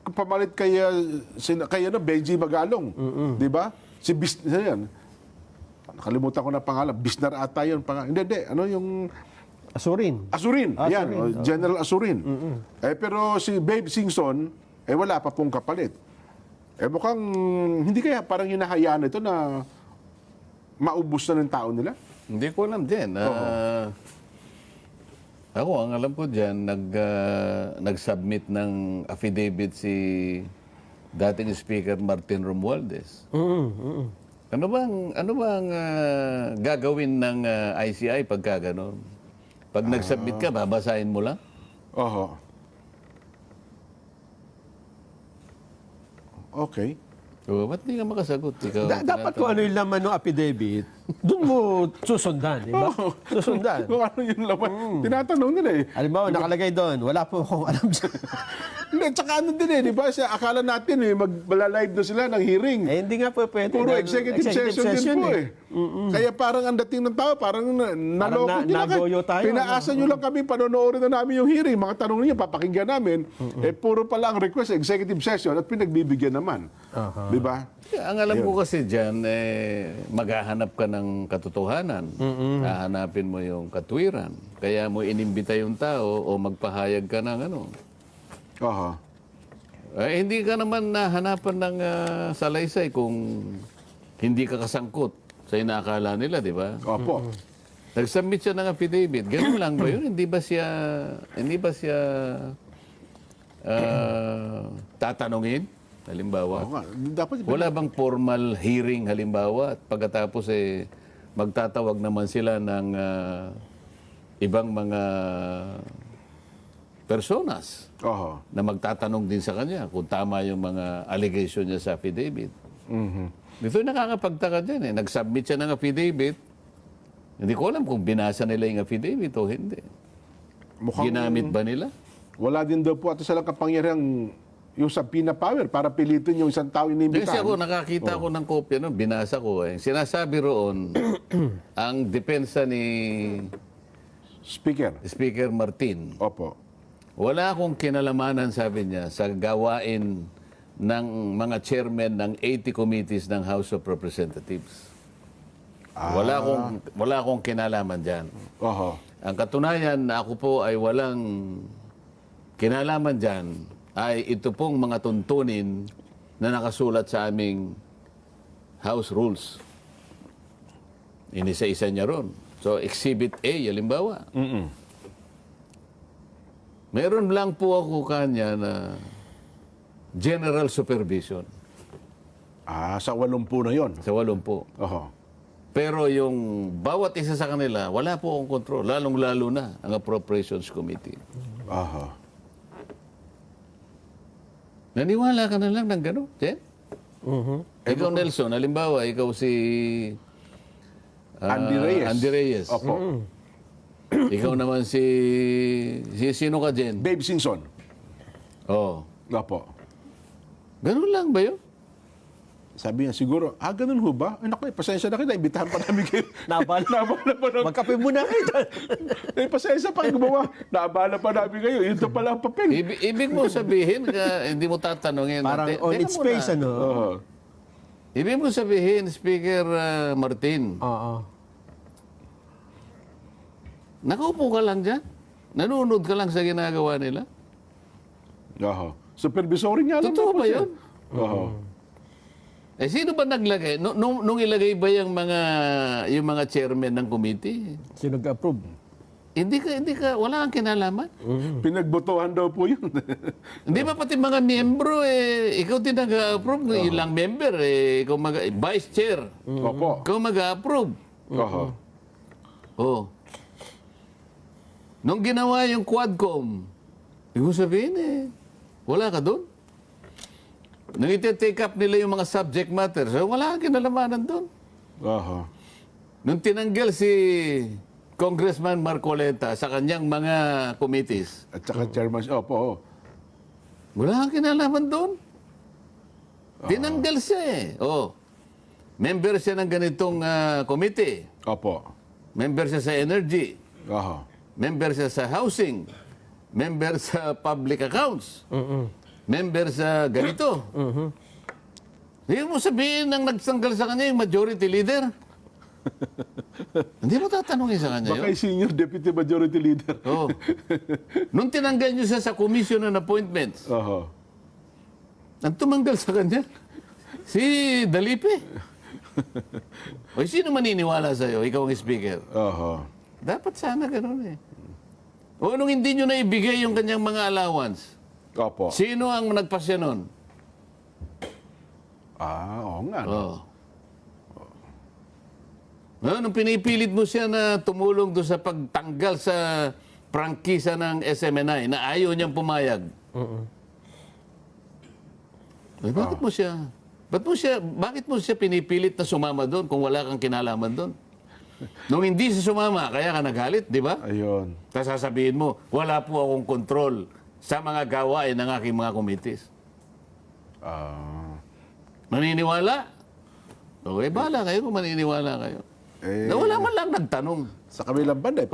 pamalit kay Benji Magalong, 'di ba? Si yan. Nakalimutan ko na pangalan, Bisnar ata 'yon pangalan. Hindi, ano yung Asurin. Asurin. Yan, Asurin. General Asurin. Pero si Babe Singson wala pa pong kapalit. Mukhang hindi kaya parang hinahayaan ito na maubos na ng tao nila. Hindi ko alam din. Ako, ang alam ko dyan, nag-submit ng affidavit si dating Speaker Martin Romualdez. Ano bang gagawin ng ICI pagka gano'n? Pag nag-submit ka, babasahin mo lang? Oho. Okay. O, ba't di ka makasagot? Ikaw, Dapat kung ano yung laman ng affidavit, doon mo susundan, di ba? Susundan. Kung ano yung laman. Tinatanong nila eh. Halimbawa, nakalagay doon, wala po akong alam dyan. Hindi, tsaka ano din di ba? Akala natin maglalive na sila ng hearing. Hindi nga po pwede. Puro executive session din po eh. Kaya parang ang dating ng tao, parang naloko nyo lang. nagoyo tayo, Pinaasa nyo lang kami, panonoodin na namin yung hearing. Mga tanong niyo, papakinggan namin. Puro pala ang request, executive session at pinagbibigyan naman. Di ba? Ang alam ko kasi dyan, maghahanap ka ng katotohanan. Hahanapin mo yung katwiran. Kaya mo inimbita yung tao o magpahayag ka ng ano. Oho. Hindi ka naman nahanapan ng salaysay kung hindi ka kasangkot sa inaakala nila, di ba? Opo. Nag-submit siya ng affidavit. Ganun lang ba yun? Hindi ba siya tatanungin? Halimbawa. Oo nga. Dapat Wala bang formal hearing halimbawa at pagkatapos magtatawag naman sila ng ibang mga personas Oho. na magtatanong din sa kanya kung tama yung mga allegation niya sa affidavit. Ito yung nakakapagtaka dyan. Nag-submit siya ng affidavit. Hindi ko alam kung binasa nila yung affidavit o hindi. Ginamit ba nila? Wala din daw po at silang kapangyarihang yung subpoena power para pilitin yung isang tao inimbitahan. Kasi ako nakakita ko ng kopya, binasa ko. Sinasabi roon, ang depensa ni Speaker Martin, Opo. wala akong kinalamanan, sabi niya, sa gawain ng mga chairman ng 80 committees ng House of Representatives. Wala akong kinalaman dyan. Oho. Ang katunayan na ako po ay walang kinalaman dyan ay ito pong mga tuntunin na nakasulat sa aming House Rules. Inisa-isa niya ron. So, Exhibit A, halimbawa. Meron lang po ako kanya na general supervision. Sa 80 na yon. Sa 80. Oho. Pero yung bawat isa sa kanila, wala po akong kontrol. Lalong-lalo na ang Appropriations Committee. Aha. Naniwala ka na lang ng gano'n, Jen? Ikaw, Nelson, halimbawa, ikaw si... Andy Reyes. Andy Reyes. Opo. Ikaw naman si sino ka, Jen? Babe Simpson. Oh. Opo. Ganun lang ba yun? Sabi niya, siguro, ganun ho ba? Ay, naku, pasensya na kita, imbitahan pa namin kayo. Nabala. Nabala pa namin. Magkape muna kayo. Pasensya pa kayo gumawa. Nabala pa namin kayo. Yun to pala ang papel. Ibig mo sabihin, hindi mo tatanungin. Parang Te- on teka its muna. face, ano? Oho. Ibig mo sabihin, Speaker Martin, Oo. nakaupo ka lang dyan? Nanonood ka lang sa ginagawa nila? Oho. Supervisory nga lang. Totoo po ba siya. yun? Oho. Eh, sino ba naglagay? Nung ilagay ba yung mga chairman ng committee? Sino nag-approve? Hindi ka, wala kang kinalaman. Pinagbotohan daw po yun. Hindi ba pati mga miyembro, ikaw din nag-approve, ilang member, ikaw vice chair, Opo. ikaw mag-approve. Oho. Oh. Nung ginawa yung Quadcom, ibig sabihin wala ka doon. Nung iti-take up nila yung mga subject matter, so wala kang kinalamanan doon. Oho. Nung tinanggal si Congressman Marcoleta sa kanyang mga committees, At saka chairman, opo. wala kang kinalaman doon. Tinanggal siya Oh. Member siya ng ganitong committee. Opo. Member siya sa energy. Oho. Member siya sa housing. Member sa public accounts. Member sa ganito. Hindi mo sabihin nang nagsanggal sa kanya yung majority leader. Hindi mo tatanungin sa kanya Baka yun. yung senior deputy majority leader. Oh. Nung tinanggal niyo siya sa commission on appointments, Oho. ang tumanggal sa kanya, si Dalipe. O sino maniniwala sa'yo? Ikaw ang speaker. Oho. Dapat sana ganun O nung hindi nyo na ibigay yung kanyang mga allowance, Opo. sino ang nagpasya nun? Oo nga. No? Oh. Nung pinipilit mo siya na tumulong doon sa pagtanggal sa prangkisa ng SMNI na ayaw niyang pumayag. Bakit mo siya pinipilit na sumama doon kung wala kang kinalaman doon? Nung hindi siya sumama, kaya ka nagalit, di ba? Ayun. Tapos sasabihin mo, wala po akong kontrol sa mga gawain ng aking mga committees. Maniniwala? Okay, bahala kayo kung maniniwala kayo. Na wala man lang nagtanong. Sa kabilang banda,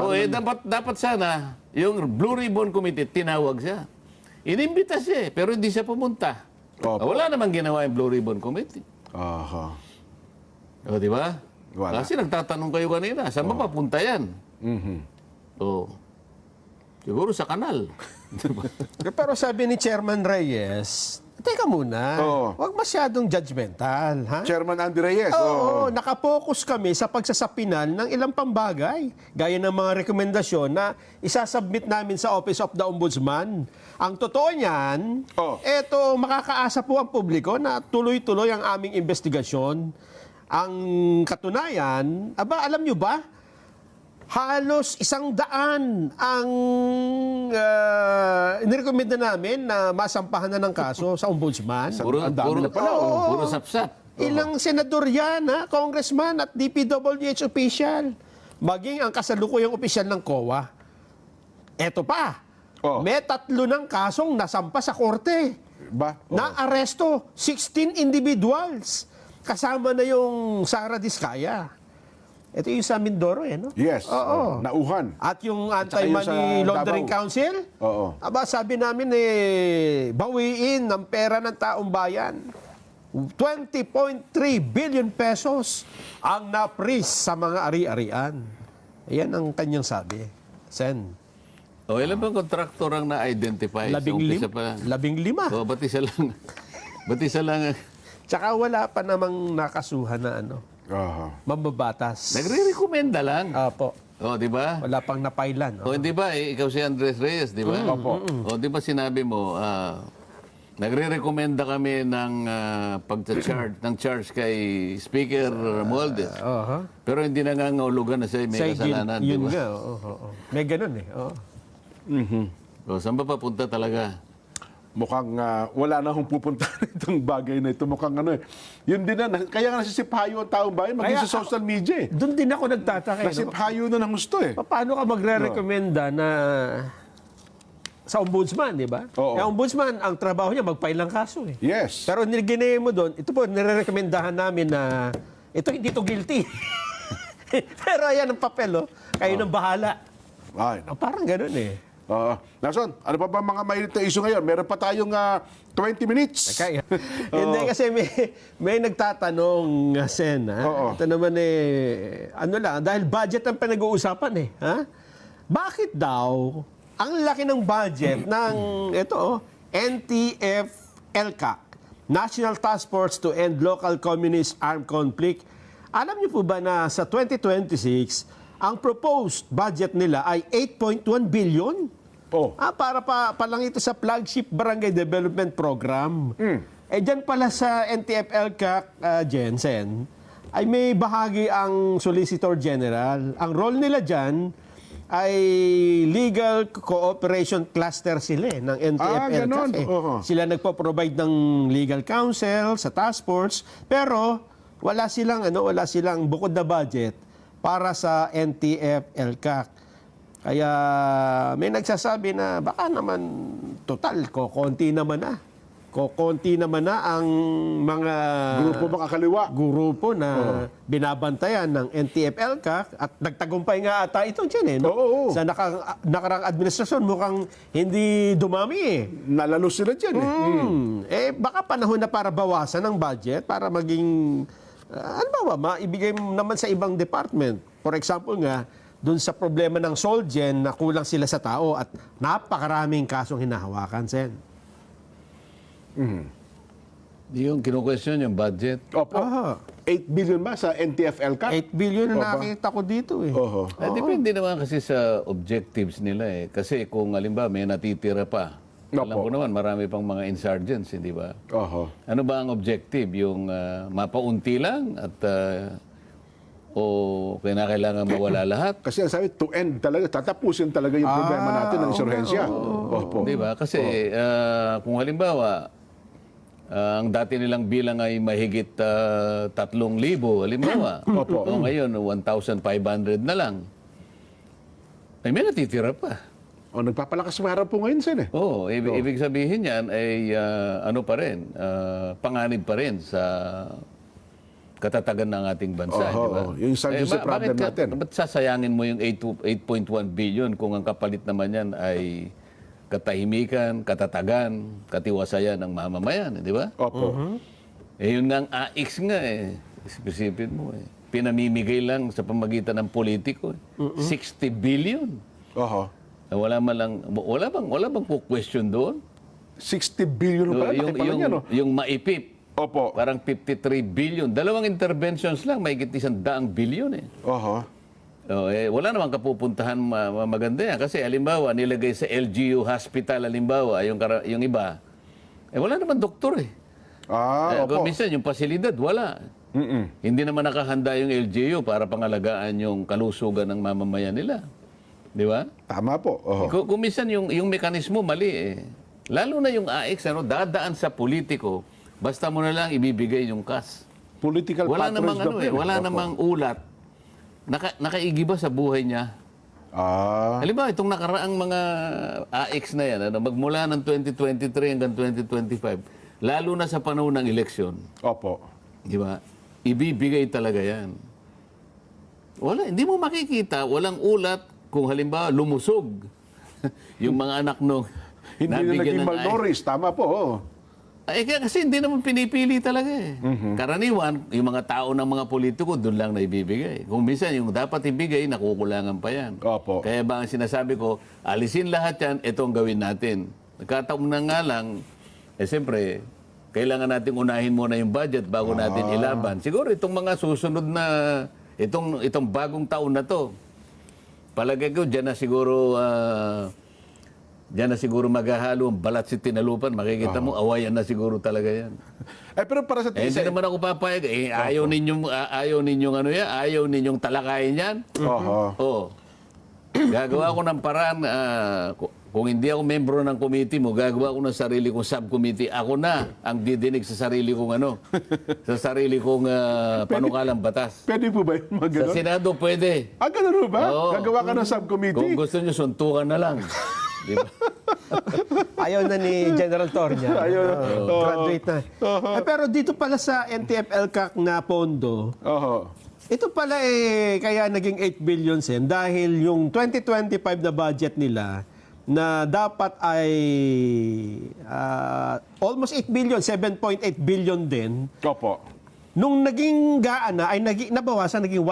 Dapat sana, yung Blue Ribbon Committee, tinawag siya. Inimbita siya pero hindi siya pumunta. Opo. Wala namang ginawa yung Blue Ribbon Committee. Aha. O, di ba? Wala. Kasi nagtatanong kayo kanina, saan ba papunta yan? Siguro sa kanal. Pero sabi ni Chairman Reyes, teka muna, Oo. huwag masyadong judgmental, ha? Chairman Andy Reyes. Oo, nakapokus kami sa pagsasapinan ng ilang pambagay. Gaya ng mga rekomendasyon na isasubmit namin sa Office of the Ombudsman. Ang totoo niyan, eto, makakaasa po ang publiko na tuloy-tuloy ang aming investigasyon. Ang katunayan, alam nyo ba, halos 100 ang inirekomenda namin na masampahan na ng kaso sa ombudsman. Ang dami na pala. Oo. Puro sapsap. Ilang senador yan, congressman at DPWH official. Maging ang kasalukuyang opisyal ng COA. Eto pa, may 3 ng kasong nasampa sa korte. Na aresto 16 individuals. Kasama na yung Sara Diskaya. Ito yung sa Mindoro, no? Yes. Oo. Nauhan. At yung At saka yung Anti-Money sa Laundering Davao. Council, Oo. sabi namin bawiin ng pera ng taong bayan. 20.3 billion pesos ang na-freeze sa mga ari-arian. Yan ang kanyang sabi. Sen. Ilan bang kontraktor ang na-identify? sa umpisa pa? 15. Ba't isa lang? Ba't isa lang? Tsaka wala pa namang nakasuhan na Aha. mambabatas. Nagre-recommenda lang. Apo. Di ba? Wala pang napailan. O, hindi ba? Ikaw si Andres Reyes, di ba? Opo. O, di ba sinabi mo, nagre-recommenda kami ng pagcha-charge kay Speaker Romualdez. Pero hindi nangangahulugan na siya may kasalanan, di Yun ba? nga, may ganun eh. So, saan ba papunta talaga? Mukhang wala na akong pupunta itong bagay na ito. Mukhang ano eh. Yun din na, kaya nga nasisiphayo ang taong bayan, maging Kaya sa social media eh. Doon din ako nagtataka. Nasiphayo na ng gusto eh. Paano ka magre-recommenda na sa ombudsman, di ba? Oo. Yung ombudsman, ang trabaho niya, mag-file ng kaso eh. Yes. Pero nilginay mo doon, ito po, nire-recommendahan namin na ito hindi to guilty. Pero ayan ang papel, kayo nang bahala. Ay, Parang ganun eh. Nason, ano pa ba mga mainit na issue ngayon? Meron pa tayong 20 minutes. Kaya, hindi kasi may nagtatanong, Sen, ha? Oo. Ito naman ano lang, dahil budget ang pinag-uusapan eh, ha? Bakit daw, ang laki ng budget ng, NTF-ELCAC, National Task Force to End Local Communist Armed Conflict. Alam niyo po ba na sa 2026, ang proposed budget nila ay 8.1 billion? Para pa lang ito sa flagship barangay development program. Dyan pala sa NTF-ELCAC, Jensen, ay may bahagi ang Solicitor General. Ang role nila dyan ay legal cooperation cluster sila ng NTF-ELCAC. Ganon. Sila nagpo-provide ng legal counsel sa task force, pero wala silang bukod na budget para sa NTF-ELCAC. Kaya may nagsasabi na baka naman total, kokonti naman na ang mga Grupo makakaliwa. grupo na binabantayan ng NTF-ELCAC at nagtagumpay nga ata ito dyan Oo. Sa nakarang administrasyon mukhang hindi dumami Nalalo sila dyan baka panahon na para bawasan ang budget para maging maibigay naman sa ibang department. For example nga, dun sa problema ng Solgen na kulang sila sa tao at napakaraming kasong hinahawakan, Sen. Yung kinu-question yung budget. Opo. 8 billion ba sa NTF-ELCAC? 8 billion na nakita ko dito Depende naman kasi sa objectives nila eh. Kasi kung halimbawa may natitira pa, alam ko naman marami pang mga insurgents, hindi ba? Ano ba ang objective? Yung mapaunti lang at o kailangan mawala lahat? Kasi ang sabi, to end talaga, tatapusin talaga yung problema natin ng insurhensya. Di ba? Kasi kung halimbawa, ang dati nilang bilang ay mahigit 3,000, halimbawa. O ngayon, 1,500 na lang. Ay may natitira pa. Nagpapalakas para po ngayon, Sen eh. Ibig sabihin yan ay ano pa rin, panganib pa rin sa katatagan ng ating bansa, di ba? Yung insurgency problem natin. Ba't sasayangin mo yung 8.1 billion kung ang kapalit naman yan ay katahimikan, katatagan, katiwasayan ng mamamayan, di ba? Yun nga ang AX nga eh. Isipin mo eh. Pinamimigay lang sa pamagitan ng politiko. 60 billion. Wala bang question doon? 60 billion pa Yung maipip. Opo. Parang 53 billion. Dalawang interventions lang, may 100 billion eh. Wala namang kapupuntahan maganda yan. Kasi halimbawa, nilagay sa LGU Hospital, halimbawa, yung iba, wala naman doktor eh. Opo. Minsan, yung pasilidad, wala. Hindi naman nakahanda yung LGU para pangalagaan yung kalusugan ng mamamayan nila. Di ba? Tama po. Kung minsan yung mekanismo mali eh. Lalo na yung AX, dadaan sa politiko, basta mo na lang ibibigay yung cash. Political Wala namang patronage wala namang ulat. Nakaigiba sa buhay niya. Halimbawa, itong nakaraang mga AX na yan, magmula ng 2023 hanggang 2025, lalo na sa panahon ng eleksyon. Opo. Di ba? Ibibigay talaga yan. Hindi mo makikita, walang ulat kung halimbawa lumusog yung mga anak nung Hindi na naging malnourished. Tama po. Kasi hindi naman pinipili talaga eh. Karaniwan, yung mga tao ng mga politiko, doon lang na ibibigay. Kung minsan, yung dapat ibigay, nakukulangan pa yan. Opo. Kaya ba ang sinasabi ko, alisin lahat yan, ito ang gawin natin. Nagkataon na nga lang, siyempre, kailangan natin unahin muna yung budget bago natin ilaban. Siguro itong mga susunod na, itong bagong taon na to, palagay ko dyan na siguro Diyan na siguro maghahalo ang balat si Tinalupan. Makikita mo, awayan na siguro talaga yan. Pero para sa Hindi naman ako papayag. Ayaw ninyong talakayin yan. Oho. Oo. Gagawa ko ng paraan, kung hindi ako membro ng committee mo, gagawa ko ng sarili kong subcommittee. Ako na ang didinig sa sarili kong sa sarili kong panukalang batas. Pwede po ba yun mga Sa ganon? Senado pwede. Ganun ba? Oo. Gagawa ka ng subcommittee? Kung gusto nyo, suntukan na lang. Di ba? Ayaw na ni General Tornia. Ayaw na. Graduate na. Pero dito pala sa NTF-ELCAC na pondo, Oho. ito pala kaya naging 8 billion sen dahil yung 2025 na budget nila na dapat ay almost 8 billion, 7.8 billion din. Opo. Nung naging gaan na, ay nabawasan, naging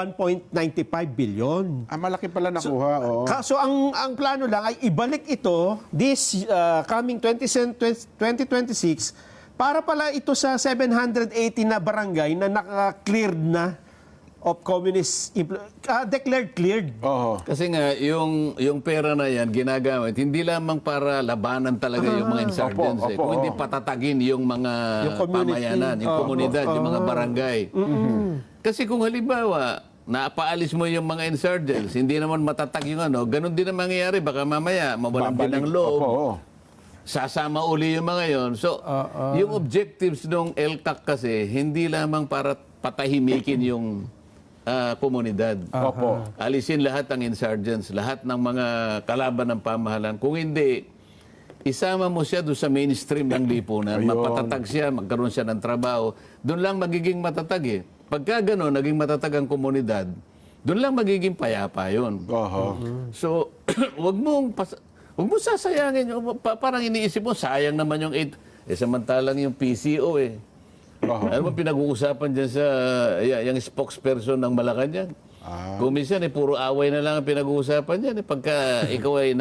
1.95 billion. Malaki pala nakuha. Oo. So ang plano lang ay ibalik ito this coming 2026 para pala ito sa 780 na barangay na naka-cleared na of communist declared cleared. Oho. Kasi nga, yung pera na yan, ginagamit, hindi lamang para labanan talaga yung mga insurgents. Opo, Kung hindi oo. patatagin yung mga Yung community. pamayanan, yung komunidad, yung mga barangay. Kasi kung halimbawa, napaalis mo yung mga insurgents, hindi naman matatag yung ganun din ang mangyayari. Baka mamaya, mawalan din ng loob. Opo, oo. Sasama uli yung mga yon. So, yung objectives ng LTAC kasi, hindi lamang para patahimikin yung komunidad. Opo. Alisin lahat ng insurgents, lahat ng mga kalaban ng pamahalaan. Kung hindi, isama mo siya doon sa mainstream ng lipunan. Mapatatag siya, magkaroon siya ng trabaho. Doon lang magiging matatag eh. Pagka gano'n, naging matatag ang komunidad, doon lang magiging payapa yun. Oho. So, wag mong sasayangin. Parang iniisip mo, sayang naman yung 8. Samantalang yung PCO eh. Ano mo pinag-uusapan dyan sa yung spokesperson ng Malacanang? Kung minsan puro away na lang ang pinag-uusapan dyan. Pagka ikaw ay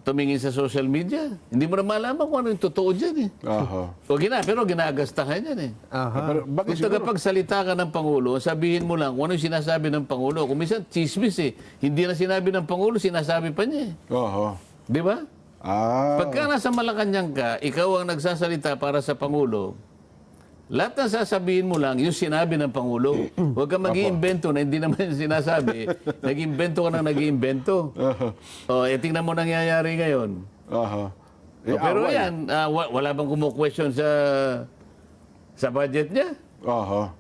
tumingin sa social media, hindi mo na malaman kung ano yung totoo dyan eh. Oho. Pero ginagastahan yan eh. Pero Kung bakit siguro? tagapagsalita ka ng Pangulo, sabihin mo lang kung ano yung sinasabi ng Pangulo. Kung minsan, chismis eh. Hindi na sinabi ng Pangulo, sinasabi pa niya eh. Oho. Di ba? Pagka nasa Malacanang ka, ikaw ang nagsasalita para sa Pangulo, lahat na sasabihin mo lang, yung sinabi ng Pangulo. Huwag kang mag-iimbento na hindi naman yung sinasabi. Nag-iimbento ka na nag-iimbento. Tingnan mo nangyayari ngayon. Oho. Pero yan, wala bang kumu-question sa budget niya? Oho.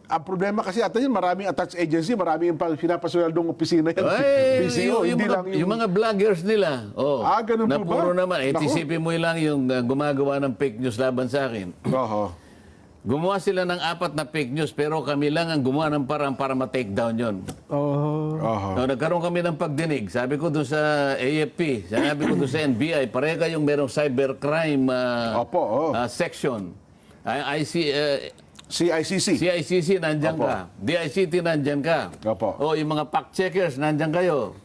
Ang problema kasi ata yun, maraming attached agency, maraming pinapaswaldong opisina yan. PCO, hindi lang yung mga vloggers nila. Ganun na po ba? puro naman. Naku. Isipin mo lang yung gumagawa ng fake news laban sa akin. Oho. Gumawa sila ng 4 na fake news, pero kami lang ang gumawa ng parang para ma-take down yun. Oho. Nagkaroon kami ng pagdinig. Sabi ko doon sa AFP, sabi ko doon sa NBI, pareha kayong merong cybercrime section. CICC, nandyan ka. DICT, nandyan ka. Opo. Yung mga fact-checkers, nandyan kayo.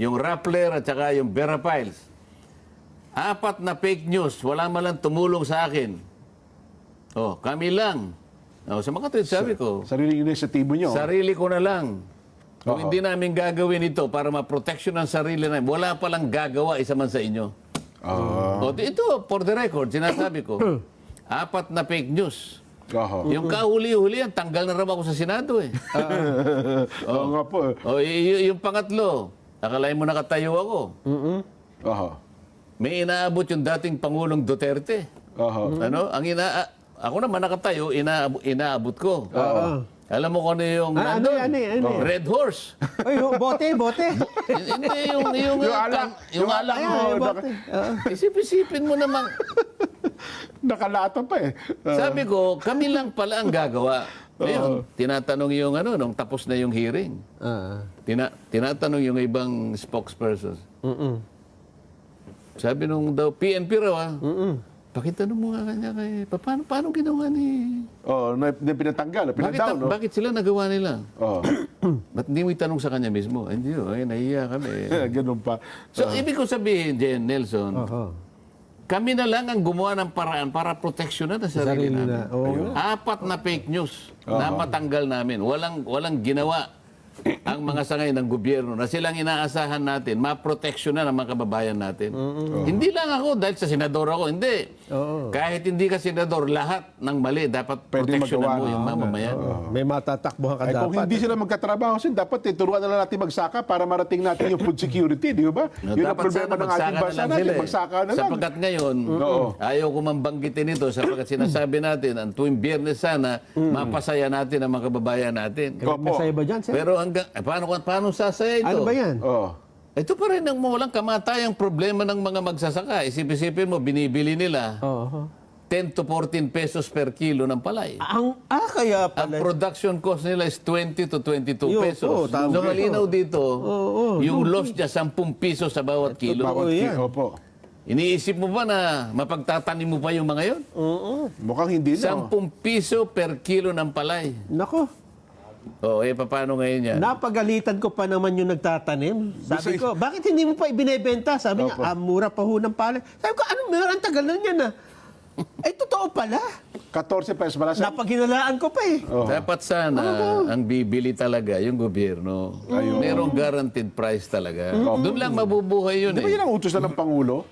Yung Rappler at saka yung Verafiles. 4 na fake news, wala man lang tumulong sa akin. Kami lang. Sa mga tweet, sabi ko, Sariling inisyatibo nyo. sarili ko na lang. Kung hindi namin gagawin ito para ma-protection ng sarili namin, wala palang gagawa isa man sa inyo. Ito, for the record, sinasabi ko, 4 na fake news. Oho. Yung kahuli-huli yan, tanggal na raw ako sa Senado eh. Oo nga po. Yung pangatlo, akalain mo nakatayo ako. Oho. May inaabot yung dating Pangulong Duterte. Oho. Ako naman nakatayo, inaabot ko. Alam mo kung ano yung nandun? Ano? Red horse. Ay, bote. Hindi, yung alak. Yung alak mo. Isip-isipin mo naman. Nakalata pa eh. Sabi ko, kami lang pala ang gagawa. Ngayon, tinatanong yung nung tapos na yung hearing. Tinatanong yung ibang spokespersons. Sabi nung daw, PNP raw pakitanong mo nga kanya paano ginawa ni... Pinatanggal, pinadaw, no? Bakit sila nagawa nila? Oo. Ba't hindi mo itanong sa kanya mismo? Hindi, nahiya kami. Ganun pa. So, ibig ko sabihin, Jen, Nelson, kami na lang ang gumawa ng paraan para proteksyonan ang sarili namin. 4 na fake news na matanggal namin. Walang ginawa ang mga sangay ng gobyerno na silang inaasahan natin, maproteksyon na ng mga kababayan natin. Hindi lang ako, dahil sa senador ako, hindi. Kahit hindi ka senador, lahat ng mali, dapat Pwede proteksyonan magawa mo na. yung mamamayan. May matatakbuhan ka Ay, kung dapat. hindi sila magkatrabaho, dapat turuan na lang natin magsaka para marating natin yung food security, di ba? No, Yun ang dapat problema sana ng ating magsaka na bansa lang natin, sila eh. magsaka na lang. Sapagkat ngayon, ayaw ko man banggitin ito sapagkat sinasabi natin, ang tuwing Biyernes sana, mapasaya natin ang mga kababayan natin. Opo. Masaya ba dyan, sir? Pero hanggang, paano sasaya ito? Ano ba yan? Oh. Ito pa rin ang walang kamatayang problema ng mga magsasaka. Isip-isipin mo, binibili nila Oo. 10 to 14 pesos per kilo ng palay. Kaya Ang pala. production cost nila is 20 to 22 Yun, pesos. oo, tama. So malinaw dito, yung loss niya 10 pisos sa bawat kilo. Bawat yan. Opo. Iniisip mo ba na mapagtatanim mo pa yung mga yon? Mukhang hindi na. 10 piso per kilo ng palay. Nako, O, paano ngayon yan? napagalitan ko pa naman yung nagtatanim. Sabi ko, bakit hindi mo pa ibinebenta? Sabi niya, mura pa ho ng palay. Sabi ko, ano meron? Ang tagal na niya na. Ay, totoo pala. 14 pesos pala sa... Napaghinalaan ko pa eh. Dapat sana ang bibili talaga yung gobyerno. Merong guaranteed price talaga. Doon lang mabubuhay yun Di ba eh. yan ang utos na ng Pangulo?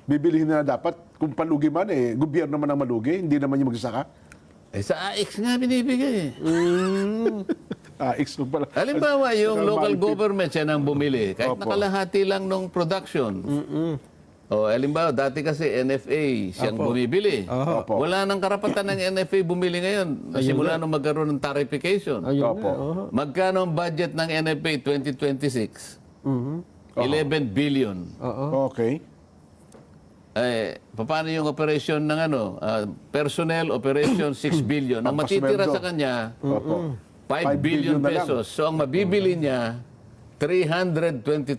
Bibilihin na dapat, kung palugi man gobyerno naman ang malugi, hindi naman yung magsasaka. Sa AX nga binibigay. Expo pala. Halimbawa, yung local Malipit. government siya nang bumili. Kahit Opo. nakalahati lang nung production. O, halimbawa, dati kasi NFA siyang bumibili. Opo. Wala nang karapatan ng NFA bumili ngayon. Simula nung magkaroon ng tarification. Opo. Magkano ang budget ng NFA 2026? 11 billion. Okay. Paano yung operation ng personnel operation 6 billion. Ang matitira pasweldo. sa kanya, Opo. 5 billion na lang. pesos. So ang mabibili niya, 320,000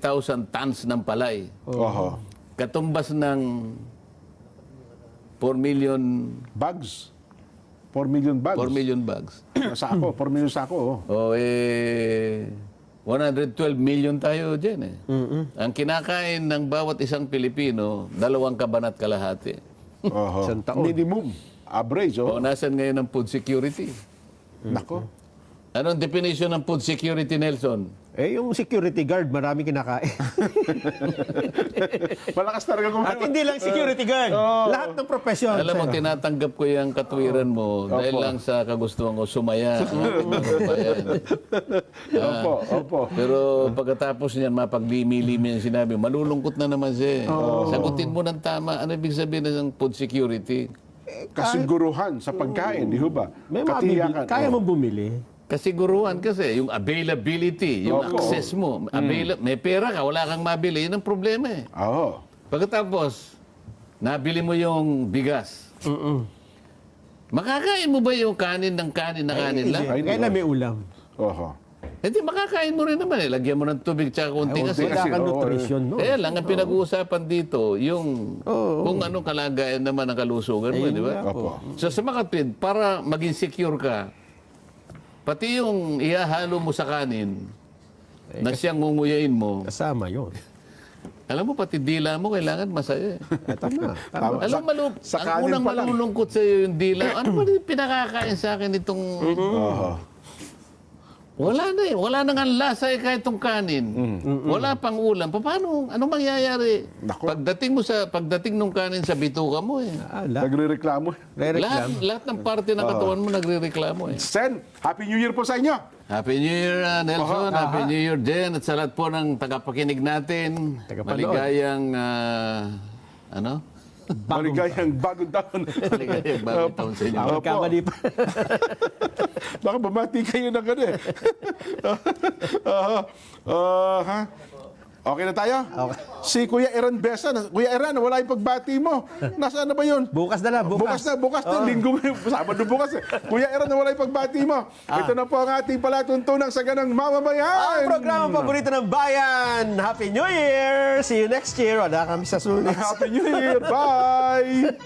tons ng palay. Oho. Katumbas ng 4 million, Bags. 4 million bags. 4 million bags. Sako, 4 million sako. Oh. O 112 million tayo dyan eh. Ang kinakain ng bawat isang Pilipino, 2 kabanat kalahati. Oho. Isang taon. Minimum. Average. O Oh. nasan ngayon ang food security? Nako. Anong definition ng food security, Nelson? Yung security guard, marami kinakain. Malakas talaga kumain. At hindi lang security guard. Lahat ng profesyon. Alam mo, sir. tinatanggap ko yung katwiran mo dahil lang sa kagustuhan ko sumaya ang ating mga kababayan. Opo, opo. Pero pagkatapos niyan, mapaglimi-limi yung sinabi, malulungkot na naman siya. Sagutin mo ng tama. Ano ibig sabihin ng food security? Kasiguruhan sa pagkain, di ba? May mabibili. Katiyakan. Kaya mong bumili. Kasiguruhan kasi, yung availability, yung Opo. access mo. May pera ka, wala kang mabili. Yun ang problema eh. Oo. Pagkatapos, nabili mo yung bigas. Makakain mo ba yung kanin ng kanin na kanin lang? Ay, Kailan may ulam. Oho. Hindi, makakain mo rin naman eh. Lagyan mo ng tubig tsaka konti kasi. Wala kang nutrition, no? Kaya lang, ang pinag-uusapan dito, yung kung anong kalagayan naman ng kalusugan mo, di ba? Opo. So sa mga tweet, para maging secure ka, pati yung ihahalo mo sa kanin, na siyang ngunguyain mo, Kasama yun. alam mo, pati dila mo, kailangan masaya. Tama. Tama. Alam mo, Sa ang kanin unang pa lang. malulungkot sa iyo yung dila. Ano ba yung pinakakain sa akin itong... Oho. Wala na eh. Wala na nga lasa eh kahit itong kanin. Wala pang ulam. Paano? Anong mangyayari? Naku. Pagdating nung kanin sa bituka mo eh. Nagre-reklamo. Lahat ng parte ng katawan mo nagre-reklamo eh. Sen, Happy New Year po sa inyo. Happy New Year, Nelson. Happy New Year, Jen. At sa lahat po ng tagapakinig natin. Tagapanood. Maligayang, Maligayang bagong taon. maligayang bagong taon sa inyo. Opo. Kamali pa. Baka bumati kayo ng gano'n eh. Ha? Okay na tayo? Si Kuya Eran Besa. Kuya Eran, wala yung pagbati mo. Nasaan na ba yun? Bukas na lang, bukas. Bukas na. Linggo ngayon. Sabado bukas eh. Kuya Eran, wala yung pagbati mo. Ito na po ang ating palatuntunang sa ganang mamamayan. Ang programa paborito ng bayan. Happy New Year! See you next year. Wala kami sa sulit. Happy New Year. Bye!